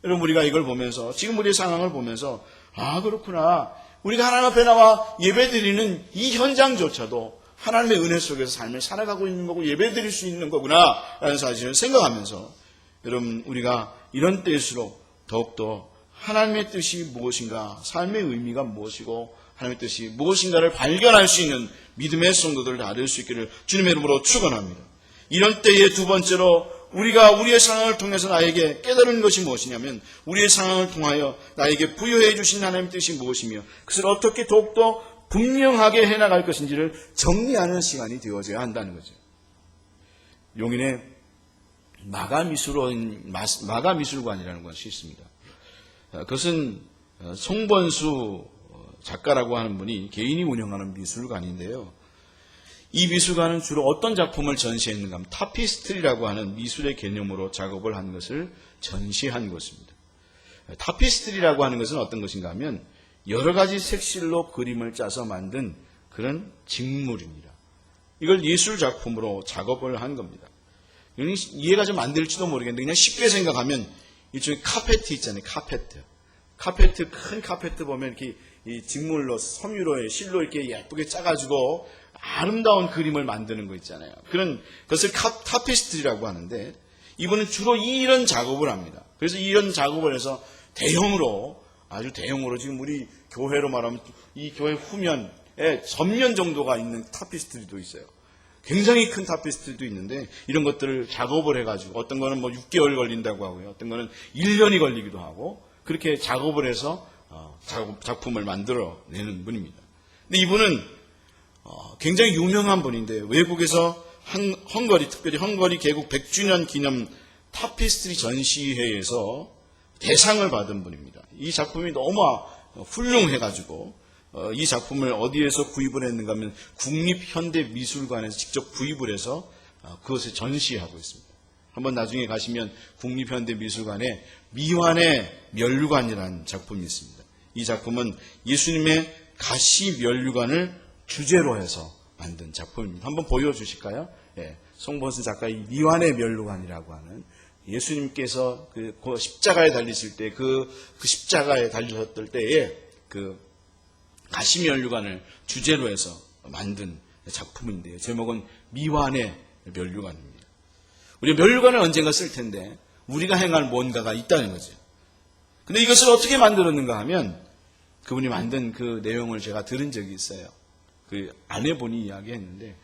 여러분 우리가 이걸 보면서 지금 우리의 상황을 보면서 아 그렇구나. 우리가 하나님 앞에 나와 예배드리는 이 현장조차도 하나님의 은혜 속에서 삶을 살아가고 있는 거고 예배드릴 수 있는 거구나 라는 사실을 생각하면서 여러분 우리가 이런 때일수록 더욱더 하나님의 뜻이 무엇인가 삶의 의미가 무엇이고 하나님의 뜻이 무엇인가를 발견할 수 있는 믿음의 성도들 다 될 수 있기를 주님의 이름으로 축원합니다. 이런 때에 두 번째로 우리가 우리의 상황을 통해서 나에게 깨달은 것이 무엇이냐면 우리의 상황을 통하여 나에게 부여해 주신 하나님의 뜻이 무엇이며 그것을 어떻게 더욱더 분명하게 해나갈 것인지를 정리하는 시간이 되어져야 한다는 거죠. 용인에 마가미술관이라는 것이 있습니다. 그것은 송번수 작가라고 하는 분이 개인이 운영하는 미술관인데요. 이 미술관은 주로 어떤 작품을 전시했는가 하면 타피스트리라고 하는 미술의 개념으로 작업을 한 것을 전시한 것입니다. 타피스트리라고 하는 것은 어떤 것인가 하면 여러 가지 색실로 그림을 짜서 만든 그런 직물입니다. 이걸 예술 작품으로 작업을 한 겁니다. 이해가 좀 안 될지도 모르겠는데 그냥 쉽게 생각하면 일종의 카페트 있잖아요. 카페트 큰 카페트 보면 이렇게 이 직물로 섬유로 실로 이렇게 예쁘게 짜가지고 아름다운 그림을 만드는 거 있잖아요. 그런 것을 타피스트리라고 하는데 이분은 주로 이런 작업을 합니다. 그래서 이런 작업을 해서 대형으로 아주 대형으로 지금 우리 교회로 말하면 이 교회 후면에 전면 정도가 있는 타피스트리도 있어요. 굉장히 큰 타피스트리도 있는데 이런 것들을 작업을 해가지고 어떤 거는 뭐 6개월 걸린다고 하고요. 어떤 거는 1년이 걸리기도 하고 그렇게 작업을 해서 작품을 만들어내는 분입니다. 근데 이분은 굉장히 유명한 분인데 외국에서 헝가리 특별히 헝가리 개국 100주년 기념 타피스트리 전시회에서 대상을 받은 분입니다. 이 작품이 너무 훌륭해가지고 이 작품을 어디에서 구입을 했는가 하면 국립현대미술관에서 직접 구입을 해서 그것을 전시하고 있습니다. 한번 나중에 가시면 국립현대미술관에 미완의 면류관이라는 작품이 있습니다. 이 작품은 예수님의 가시면류관을 주제로 해서 만든 작품입니다. 한번 보여주실까요? 예, 송본수 작가의 미완의 면류관이라고 하는 예수님께서 그 십자가에 달리실 때 그 십자가에 달리셨을 때에 그 가시면류관을 주제로 해서 만든 작품인데요. 제목은 미완의 면류관입니다. 우리가 면류관을 언젠가 쓸 텐데 우리가 행할 뭔가가 있다는 거죠. 근데 이것을 어떻게 만들었는가 하면 그분이 만든 그 내용을 제가 들은 적이 있어요. 그 아내분이 이야기했는데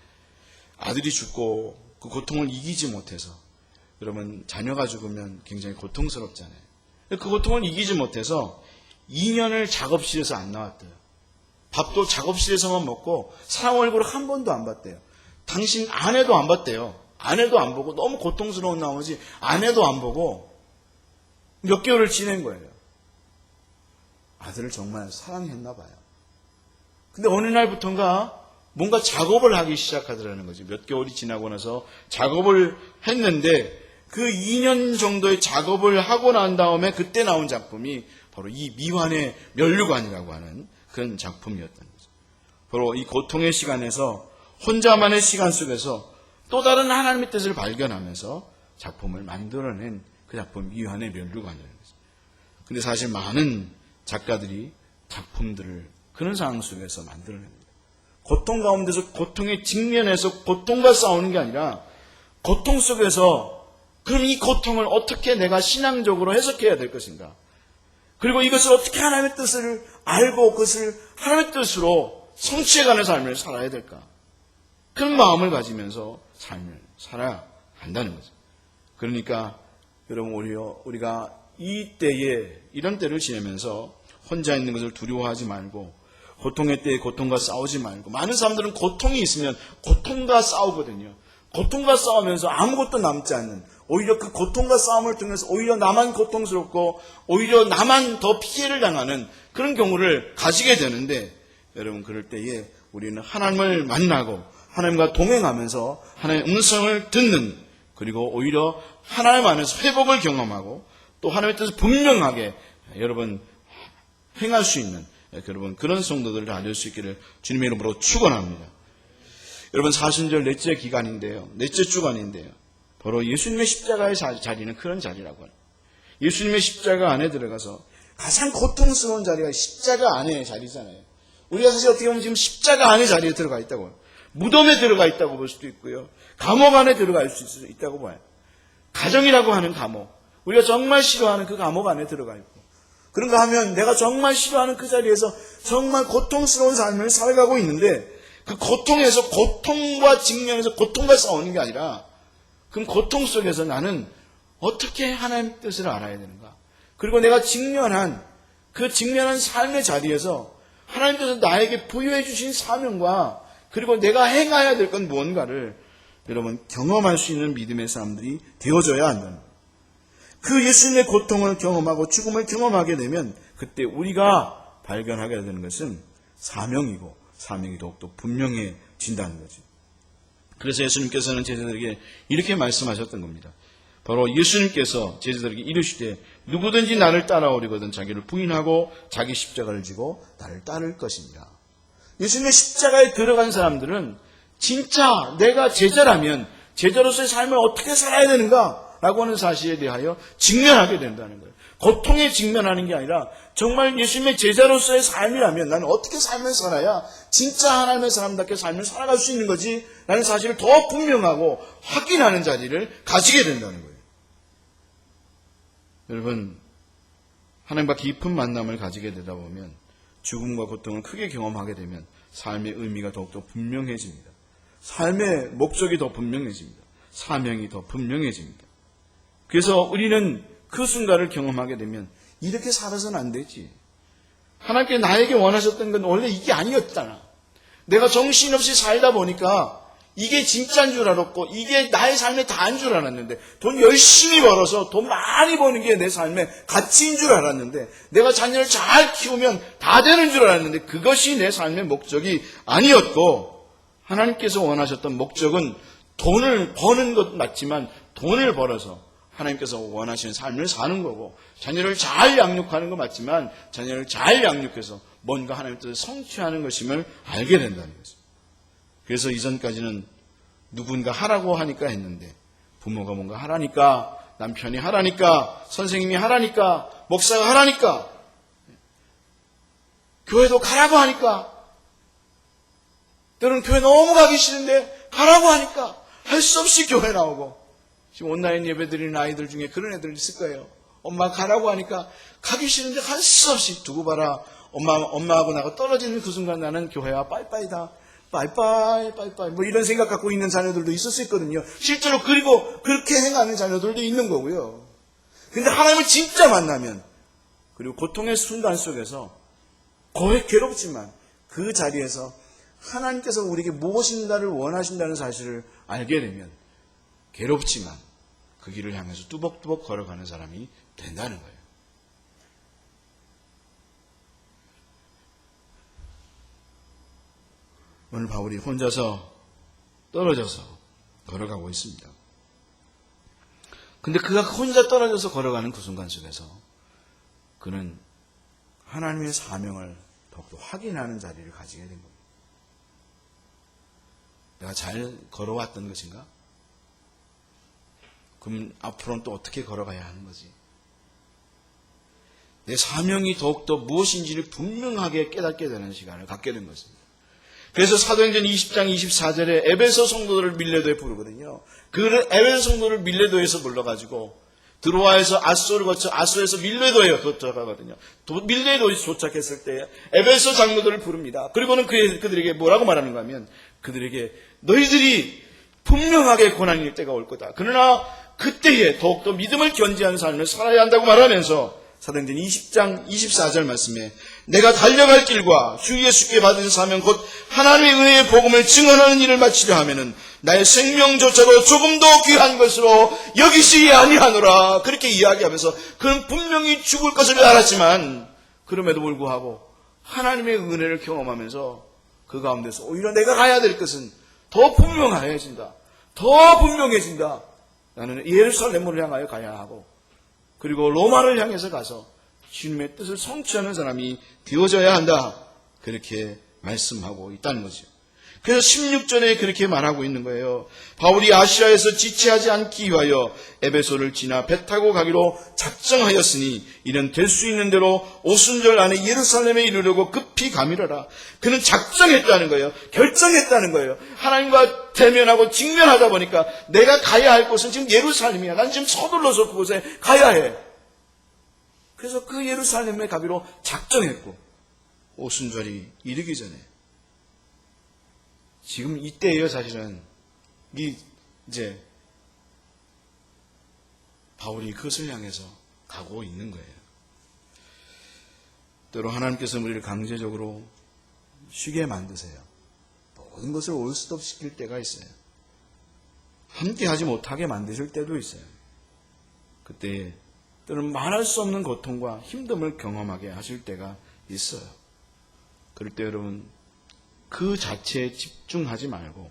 아들이 죽고 그 고통을 이기지 못해서 그러면 자녀가 죽으면 굉장히 고통스럽잖아요. 그 고통을 이기지 못해서 2년을 작업실에서 안 나왔대요. 밥도 작업실에서만 먹고 사람 얼굴을 한 번도 안 봤대요. 당신 아내도 안 봤대요. 아내도 안 보고 너무 고통스러운 나머지 아내도 안 보고 몇 개월을 지낸 거예요. 아들을 정말 사랑했나 봐요. 근데 어느 날부터인가 뭔가 작업을 하기 시작하더라는 거죠. 몇 개월이 지나고 나서 작업을 했는데 그 2년 정도의 작업을 하고 난 다음에 그때 나온 작품이 바로 이 미완의 면류관이라고 하는 그런 작품이었던 거죠. 바로 이 고통의 시간에서 혼자만의 시간 속에서 또 다른 하나님의 뜻을 발견하면서 작품을 만들어낸 그 작품 미완의 면류관이라는 거죠. 근데 사실 많은 작가들이 작품들을 그런 상황 속에서 만들어냅니다. 고통 가운데서 고통에 직면해서 고통과 싸우는 게 아니라 고통 속에서 그럼 이 고통을 어떻게 내가 신앙적으로 해석해야 될 것인가? 그리고 이것을 어떻게 하나님의 뜻을 알고 그것을 하나님의 뜻으로 성취해가는 삶을 살아야 될까? 그런 마음을 가지면서 삶을 살아야 한다는 거죠. 그러니까 여러분 우리가 이 때에 이런 때를 지내면서 혼자 있는 것을 두려워하지 말고 고통의 때에 고통과 싸우지 말고 많은 사람들은 고통이 있으면 고통과 싸우거든요. 고통과 싸우면서 아무것도 남지 않는 오히려 그 고통과 싸움을 통해서 오히려 나만 고통스럽고 오히려 나만 더 피해를 당하는 그런 경우를 가지게 되는데 여러분 그럴 때에 우리는 하나님을 만나고 하나님과 동행하면서 하나님의 음성을 듣는 그리고 오히려 하나님 안에서 회복을 경험하고 또 하나님의 뜻을 분명하게 여러분 행할 수 있는 여러분 그런 성도들을 다닐 수 있기를 주님의 이름으로 축원합니다. 여러분 사순절 넷째 기간인데요. 넷째 주간인데요. 바로 예수님의 십자가의 자리는 그런 자리라고 합니다. 예수님의 십자가 안에 들어가서 가장 고통스러운 자리가 십자가 안의 자리잖아요. 우리가 사실 어떻게 보면 지금 십자가 안의 자리에 들어가 있다고 해요. 무덤에 들어가 있다고 볼 수도 있고요. 감옥 안에 들어갈 수 있다고 봐요. 가정이라고 하는 감옥. 우리가 정말 싫어하는 그 감옥 안에 들어가 있고. 그런가 하면 내가 정말 싫어하는 그 자리에서 정말 고통스러운 삶을 살아가고 있는데 그 고통에서 고통과 직면해서 고통과 싸우는 게 아니라 그럼 고통 속에서 나는 어떻게 하나님의 뜻을 알아야 되는가? 그리고 내가 직면한 삶의 자리에서 하나님께서 나에게 부여해 주신 사명과 그리고 내가 행해야 될 건 무언가를 여러분 경험할 수 있는 믿음의 사람들이 되어져야 한다는 거예요. 그 예수님의 고통을 경험하고 죽음을 경험하게 되면 그때 우리가 발견하게 되는 것은 사명이고 사명이 더욱더 분명해진다는 거죠. 그래서 예수님께서는 제자들에게 이렇게 말씀하셨던 겁니다. 바로 예수님께서 제자들에게 이르시되 누구든지 나를 따라오려거든 자기를 부인하고 자기 십자가를 지고 나를 따를 것입니다. 예수님의 십자가에 들어간 사람들은 진짜 내가 제자라면 제자로서의 삶을 어떻게 살아야 되는가라고 하는 사실에 대하여 직면하게 된다는 거예요. 고통에 직면하는 게 아니라 정말 예수님의 제자로서의 삶이라면 나는 어떻게 삶을 살아야 진짜 하나님의 사람답게 삶을 살아갈 수 있는 거지 라는 사실을 더 분명하고 확인하는 자리를 가지게 된다는 거예요. 여러분 하나님과 깊은 만남을 가지게 되다 보면 죽음과 고통을 크게 경험하게 되면 삶의 의미가 더욱더 분명해집니다. 삶의 목적이 더 분명해집니다. 사명이 더 분명해집니다. 그래서 우리는 그 순간을 경험하게 되면 이렇게 살아서는 안 되지. 하나님께 나에게 원하셨던 건 원래 이게 아니었잖아. 내가 정신없이 살다 보니까 이게 진짜인 줄 알았고 이게 나의 삶의 다인 줄 알았는데 돈 열심히 벌어서 돈 많이 버는 게 내 삶의 가치인 줄 알았는데 내가 자녀를 잘 키우면 다 되는 줄 알았는데 그것이 내 삶의 목적이 아니었고 하나님께서 원하셨던 목적은 돈을 버는 것 맞지만 돈을 벌어서 하나님께서 원하시는 삶을 사는 거고 자녀를 잘 양육하는 거 맞지만 자녀를 잘 양육해서 뭔가 하나님의 뜻을 성취하는 것임을 알게 된다는 거죠. 그래서 이전까지는 누군가 하라고 하니까 했는데 부모가 뭔가 하라니까 남편이 하라니까 선생님이 하라니까 목사가 하라니까 교회도 가라고 하니까 때로는 교회 너무 가기 싫은데 가라고 하니까 할 수 없이 교회 나오고 지금 온라인 예배 드리는 아이들 중에 그런 애들 있을 거예요. 엄마 가라고 하니까 가기 싫은데 할 수 없이 두고 봐라. 엄마하고 나하고 떨어지는 그 순간 나는 교회와 빠이빠이다. 빠이빠이 뭐 이런 생각 갖고 있는 자녀들도 있을 수 있거든요. 실제로 그리고 그렇게 행하는 자녀들도 있는 거고요. 근데 하나님을 진짜 만나면 그리고 고통의 순간 속에서 거의 괴롭지만 그 자리에서 하나님께서 우리에게 무엇인가를 원하신다는 사실을 알게 되면 괴롭지만 그 길을 향해서 뚜벅뚜벅 걸어가는 사람이 된다는 거예요. 오늘 바울이 혼자서 떨어져서 걸어가고 있습니다. 근데 그가 혼자 떨어져서 걸어가는 그 순간 속에서 그는 하나님의 사명을 더욱더 확인하는 자리를 가지게 된 겁니다. 내가 잘 걸어왔던 것인가? 그럼 앞으로는 또 어떻게 걸어가야 하는 거지? 내 사명이 더욱더 무엇인지를 분명하게 깨닫게 되는 시간을 갖게 된 것입니다. 그래서 사도행전 20장 24절에 에베소 성도들을 밀레도에 부르거든요. 그 에베소 성도를 밀레도에서 불러가지고 드로아에서 아소를 거쳐 아소에서 밀레도에 도착하거든요. 밀레도에 도착했을 때 에베소 장로들을 부릅니다. 그리고는 그들에게 뭐라고 말하는가 하면 그들에게 너희들이 분명하게 고난일 때가 올 거다. 그러나 그때에 더욱더 믿음을 견지하는 삶을 살아야 한다고 말하면서 사도행전 20장 24절 말씀에 내가 달려갈 길과 주 예수께 받은 사명 곧 하나님의 은혜의 복음을 증언하는 일을 마치려 하면은 나의 생명조차도 조금 더 귀한 것으로 여기지 아니하노라. 그렇게 이야기하면서 그는 분명히 죽을 것을 알았지만 그럼에도 불구하고 하나님의 은혜를 경험하면서 그 가운데서 오히려 내가 가야 될 것은 더 분명해진다. 더 분명해진다. 나는 예루살렘을 향하여 가야 하고 그리고 로마를 향해서 가서 주님의 뜻을 성취하는 사람이 되어져야 한다. 그렇게 말씀하고 있다는 거죠. 그래서 16절에 그렇게 말하고 있는 거예요. 바울이 아시아에서 지체하지 않기 위하여 에베소를 지나 배 타고 가기로 작정하였으니 이는 될 수 있는 대로 오순절 안에 예루살렘에 이르려고 급히 가미르라. 그는 작정했다는 거예요. 결정했다는 거예요. 하나님과 대면하고 직면하다 보니까 내가 가야 할 곳은 지금 예루살렘이야. 난 지금 서둘러서 그곳에 가야 해. 그래서 그 예루살렘에 가기로 작정했고 오순절이 이르기 전에 지금 이때예요. 사실은 이제 바울이 그것을 향해서 가고 있는 거예요. 때로 하나님께서 우리를 강제적으로 쉬게 만드세요. 모든 것을 올스톱 시킬 때가 있어요. 함께 하지 못하게 만드실 때도 있어요. 그때 때로는 말할 수 없는 고통과 힘듦을 경험하게 하실 때가 있어요. 그럴 때 여러분 그 자체에 집중하지 말고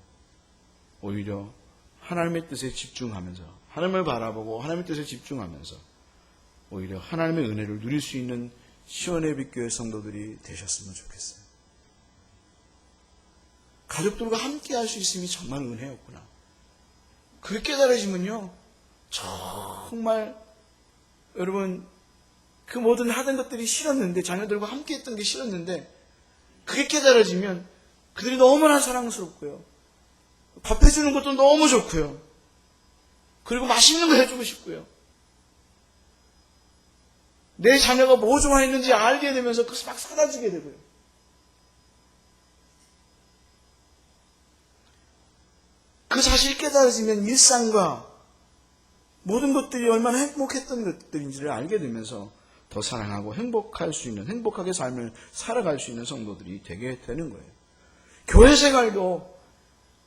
오히려 하나님의 뜻에 집중하면서 하나님을 바라보고 하나님의 뜻에 집중하면서 오히려 하나님의 은혜를 누릴 수 있는 시온의 빛교회 성도들이 되셨으면 좋겠어요. 가족들과 함께 할 수 있음이 정말 은혜였구나. 그게 깨달아지면요 정말 여러분 그 모든 하던 것들이 싫었는데 자녀들과 함께 했던 게 싫었는데 그게 깨달아지면 그들이 너무나 사랑스럽고요. 밥 해주는 것도 너무 좋고요. 그리고 맛있는 거 해주고 싶고요. 내 자녀가 뭐 좋아했는지 알게 되면서 그것을 막 사다 주게 되고요. 그 사실이 깨달아지면 일상과 모든 것들이 얼마나 행복했던 것들인지를 알게 되면서 더 사랑하고 행복할 수 있는, 행복하게 삶을 살아갈 수 있는 성도들이 되게 되는 거예요. 교회 생활도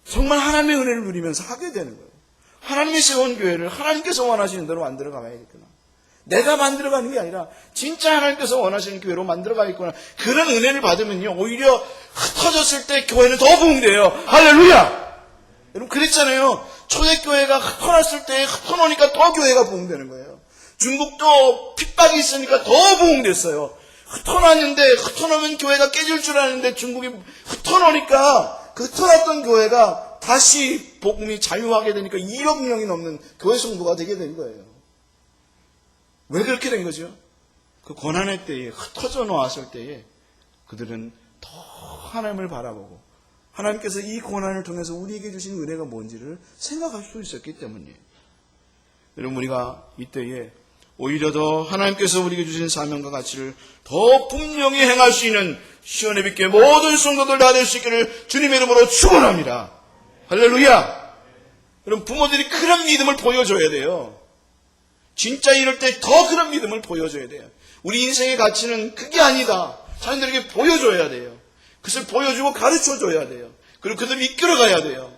정말 하나님의 은혜를 누리면서 하게 되는 거예요. 하나님이 세운 교회를 하나님께서 원하시는 대로 만들어 가야겠구나. 내가 만들어가는 게 아니라 진짜 하나님께서 원하시는 교회로 만들어 가야겠구나. 그런 은혜를 받으면요 오히려 흩어졌을 때 교회는 더 부흥돼요. 할렐루야! 여러분 그랬잖아요. 초대교회가 흩어놨을 때 흩어놓으니까 더 교회가 부흥되는 거예요. 중국도 핍박이 있으니까 더 부흥됐어요. 흩어놨는데 흩어놓으면 교회가 깨질 줄 아는데 중국이 흩어놓으니까 그 흩어놨던 교회가 다시 복음이 자유하게 되니까 1억 명이 넘는 교회 성도가 되게 된 거예요. 왜 그렇게 된 거죠? 그 고난의 때에 흩어져 놓았을 때에 그들은 더 하나님을 바라보고 하나님께서 이 고난을 통해서 우리에게 주신 은혜가 뭔지를 생각할 수 있었기 때문이에요. 여러분 우리가 이때에 오히려 더 하나님께서 우리에게 주신 사명과 가치를 더 분명히 행할 수 있는 시온의 빛교회 모든 성도들 다 될 수 있기를 주님의 이름으로 축원합니다. 할렐루야! 여러분 부모들이 그런 믿음을 보여줘야 돼요. 진짜 이럴 때 더 그런 믿음을 보여줘야 돼요. 우리 인생의 가치는 그게 아니다. 자녀들에게 보여줘야 돼요. 그것을 보여주고 가르쳐줘야 돼요. 그리고 그들을 이끌어가야 돼요.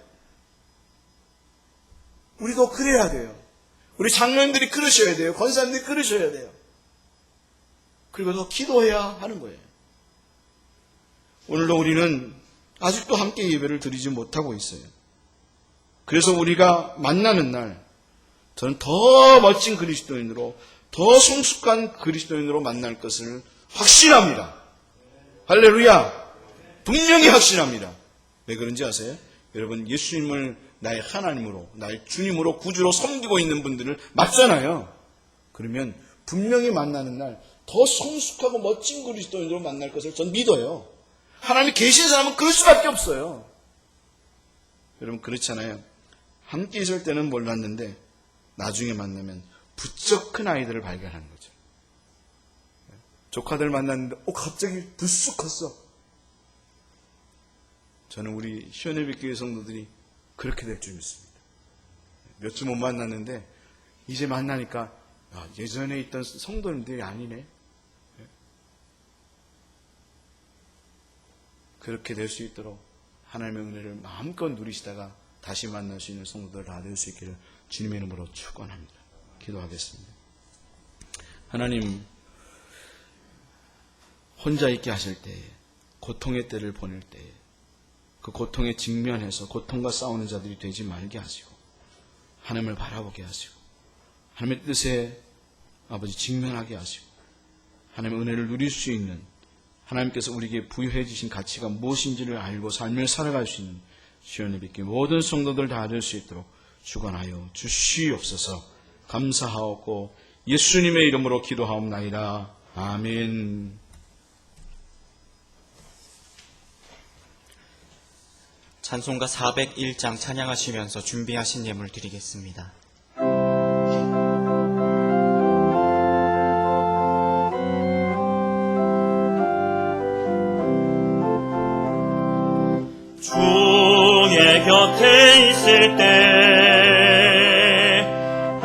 우리도 그래야 돼요. 우리 장로님들이 그러셔야 돼요. 권사님들이 그러셔야 돼요. 그리고 더 기도해야 하는 거예요. 오늘도 우리는 아직도 함께 예배를 드리지 못하고 있어요. 그래서 우리가 만나는 날 저는 더 멋진 그리스도인으로, 더 성숙한 그리스도인으로 만날 것을 확신합니다. 할렐루야! 분명히 확신합니다. 왜 그런지 아세요? 여러분, 예수님을 나의 하나님으로, 나의 주님으로, 구주로 섬기고 있는 분들을 맞잖아요. 그러면 분명히 만나는 날 더 성숙하고 멋진 그리스도인으로 만날 것을 전 믿어요. 하나님이 계신 사람은 그럴 수밖에 없어요. 여러분, 그렇잖아요. 함께 있을 때는 몰랐는데 나중에 만나면 부쩍 큰 아이들을 발견하는 거죠. 조카들 만났는데 갑자기 불쑥 컸어. 저는 우리 시원예비교회 성도들이 그렇게 될 줄 믿습니다. 몇 주 못 만났는데 이제 만나니까 예전에 있던 성도님들이 아니네. 그렇게 될 수 있도록 하나님의 은혜를 마음껏 누리시다가 다시 만날 수 있는 성도들 다 될 수 있기를 주님의 이름으로 축원합니다. 기도하겠습니다. 하나님, 혼자 있게 하실 때에, 고통의 때를 보낼 때에 그 고통에 직면해서 고통과 싸우는 자들이 되지 말게 하시고 하나님을 바라보게 하시고 하나님의 뜻에 아버지 직면하게 하시고 하나님의 은혜를 누릴 수 있는, 하나님께서 우리에게 부여해 주신 가치가 무엇인지를 알고 삶을 살아갈 수 있는 시원예비교회 모든 성도들 다 될 수 있도록 주관하여 주시옵소서. 감사하옵고 예수님의 이름으로 기도하옵나이다. 아멘. 찬송가 401장 찬양하시면서 준비하신 예물 드리겠습니다. 주의 곁에 있을 때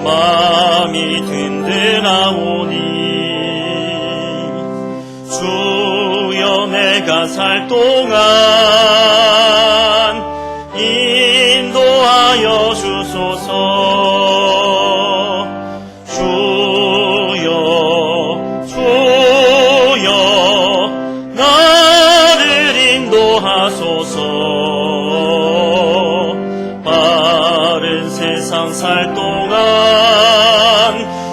마음이 든든하오니 주여 내가 살 동안 인도하여 주소서. 주여 나를 인도하소서. 빠른 세상 살 동안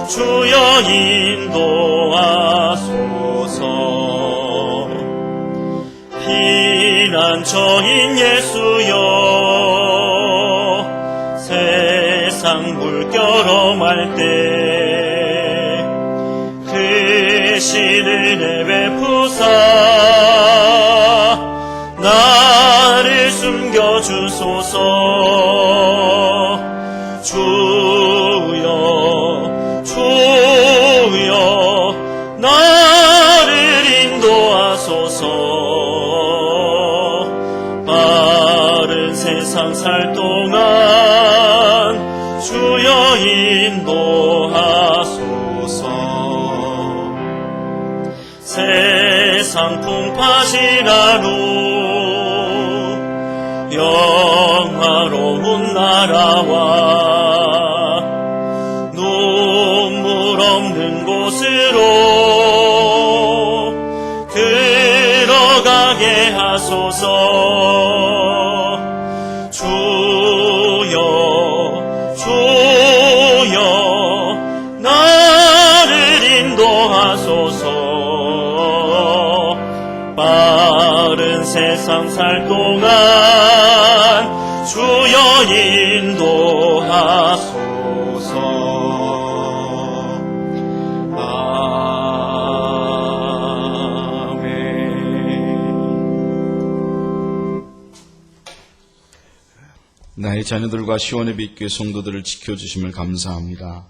주여 인도하소서. 피난처인 예수여 세상 물결엄할 때 크신 은혜 베푸사 나를 숨겨주소서. 주여 나를 인도하소서. 빠른 세상 살 동안 주여 인도하소서. 세상 풍파진 하루 영화로운 나라와 눈물 없는 곳으로 들어가게 하소서. 주여 나를 인도하소서. 빠른 세상 살 동안 주여 인도하소서. 나의 자녀들과 시원예비교회 성도들을 지켜주심을 감사합니다.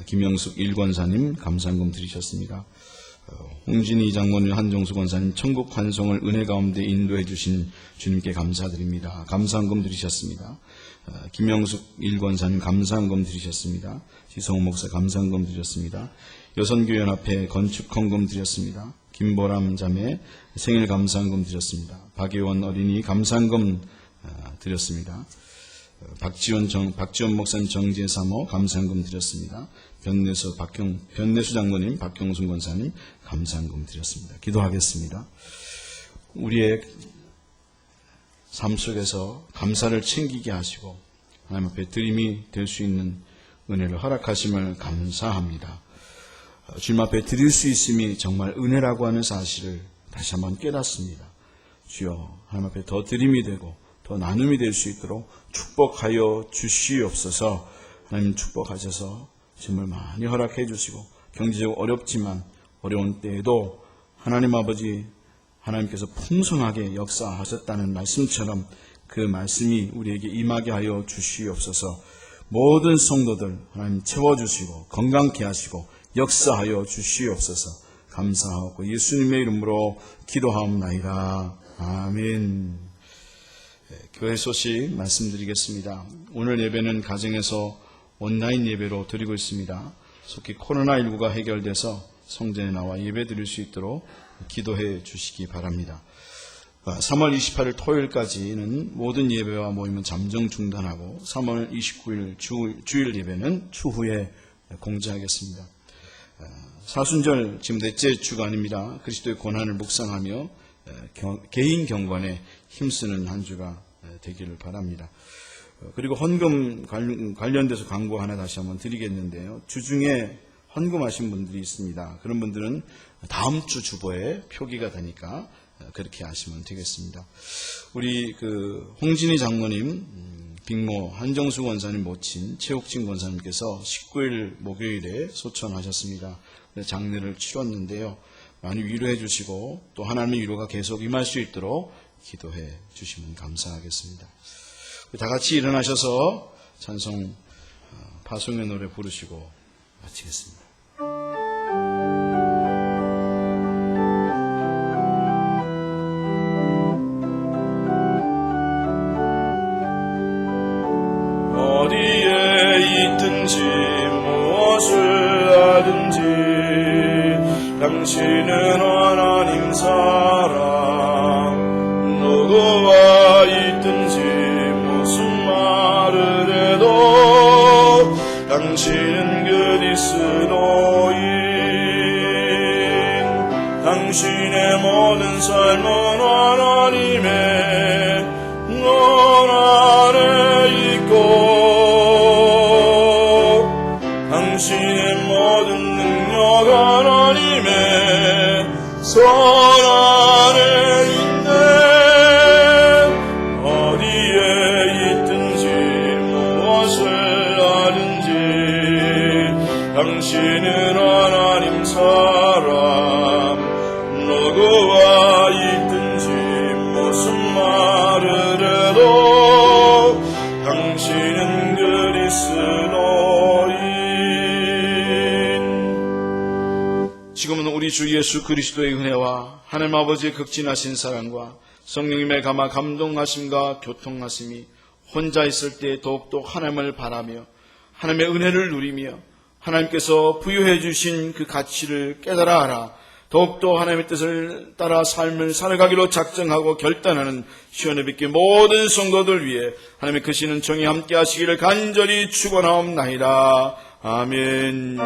김영숙 일권사님 감사한금 드리셨습니다. 홍진희 장모님, 한정수 권사님 천국 환송을 은혜 가운데 인도해 주신 주님께 감사드립니다. 감사한금 드리셨습니다. 김영숙 일권사님 감사헌금 드리셨습니다. 지성호 목사 감사헌금 드렸습니다. 여선교연합회 건축헌금 드렸습니다. 김보람 자매 생일 감사헌금 드렸습니다. 박예원 어린이 감사헌금 드렸습니다. 박지원 목사님 정제사모 감사헌금 드렸습니다. 변내수 장로님, 박경순 권사님 감사헌금 드렸습니다. 기도하겠습니다. 우리의 삶 속에서 감사를 챙기게 하시고 하나님 앞에 드림이 될 수 있는 은혜를 허락하심을 감사합니다. 주님 앞에 드릴 수 있음이 정말 은혜라고 하는 사실을 다시 한번 깨닫습니다. 주여, 하나님 앞에 더 드림이 되고 더 나눔이 될 수 있도록 축복하여 주시옵소서. 하나님 축복하셔서 정말 많이 허락해 주시고 경제적으로 어렵지만 어려운 때에도 하나님 아버지 하나님께서 풍성하게 역사하셨다는 말씀처럼 그 말씀이 우리에게 임하게 하여 주시옵소서. 모든 성도들 하나님 채워주시고 건강케 하시고 역사하여 주시옵소서. 감사하고 예수님의 이름으로 기도하옵나이다. 아멘. 교회 소식 말씀드리겠습니다. 오늘 예배는 가정에서 온라인 예배로 드리고 있습니다. 속히 코로나19가 해결돼서 성전에 나와 예배 드릴 수 있도록 기도해 주시기 바랍니다. 3월 28일 토요일까지는 모든 예배와 모임은 잠정 중단하고 3월 29일 주일 예배는 추후에 공지하겠습니다. 사순절 지금 넷째 주간입니다. 그리스도의 고난을 묵상하며 개인 경건에 힘쓰는 한 주가 되기를 바랍니다. 그리고 헌금 관련돼서 광고 하나 다시 한번 드리겠는데요. 주중에 헌금하신 분들이 있습니다. 그런 분들은 다음 주 주보에 표기가 되니까 그렇게 하시면 되겠습니다. 우리 홍진희 장로님, 빅모 한정수 권사님 모친 최옥진 권사님께서 19일 목요일에 소천하셨습니다. 장례를 치렀는데요. 많이 위로해 주시고 또 하나님의 위로가 계속 임할 수 있도록 기도해 주시면 감사하겠습니다. 다 같이 일어나셔서 찬송 파송의 노래 부르시고 마치겠습니다. 어디에 있든지 무엇을 하든지 당신은 하나님 사랑. 누구와 있든지 무슨 말을 해도 당신은 그리스도인. 당신의 모든 삶은 하나님의 넌 안에 있고 당신의 모든 능력 하나님의 손 안에 있네. 어디에 있든지 무엇을 하든지 당신은 하나님 사람. 누구와 있든지 무슨 말을 해도 당신은 그리스도인. 지금은 우리 주 예수 그리스도의 은혜와 하나님 아버지의 극진하신 사랑과 성령님의 감화 감동하심과 교통하심이 혼자 있을 때 더욱더 하나님을 바라며 하나님의 은혜를 누리며 하나님께서 부여해 주신 그 가치를 깨달아 알아 더욱더 하나님의 뜻을 따라 삶을 살아가기로 작정하고 결단하는 시원해뵙게 모든 성도들 위해 하나님의 크시는 정의 함께 하시기를 간절히 축원하옵나이다. 아멘.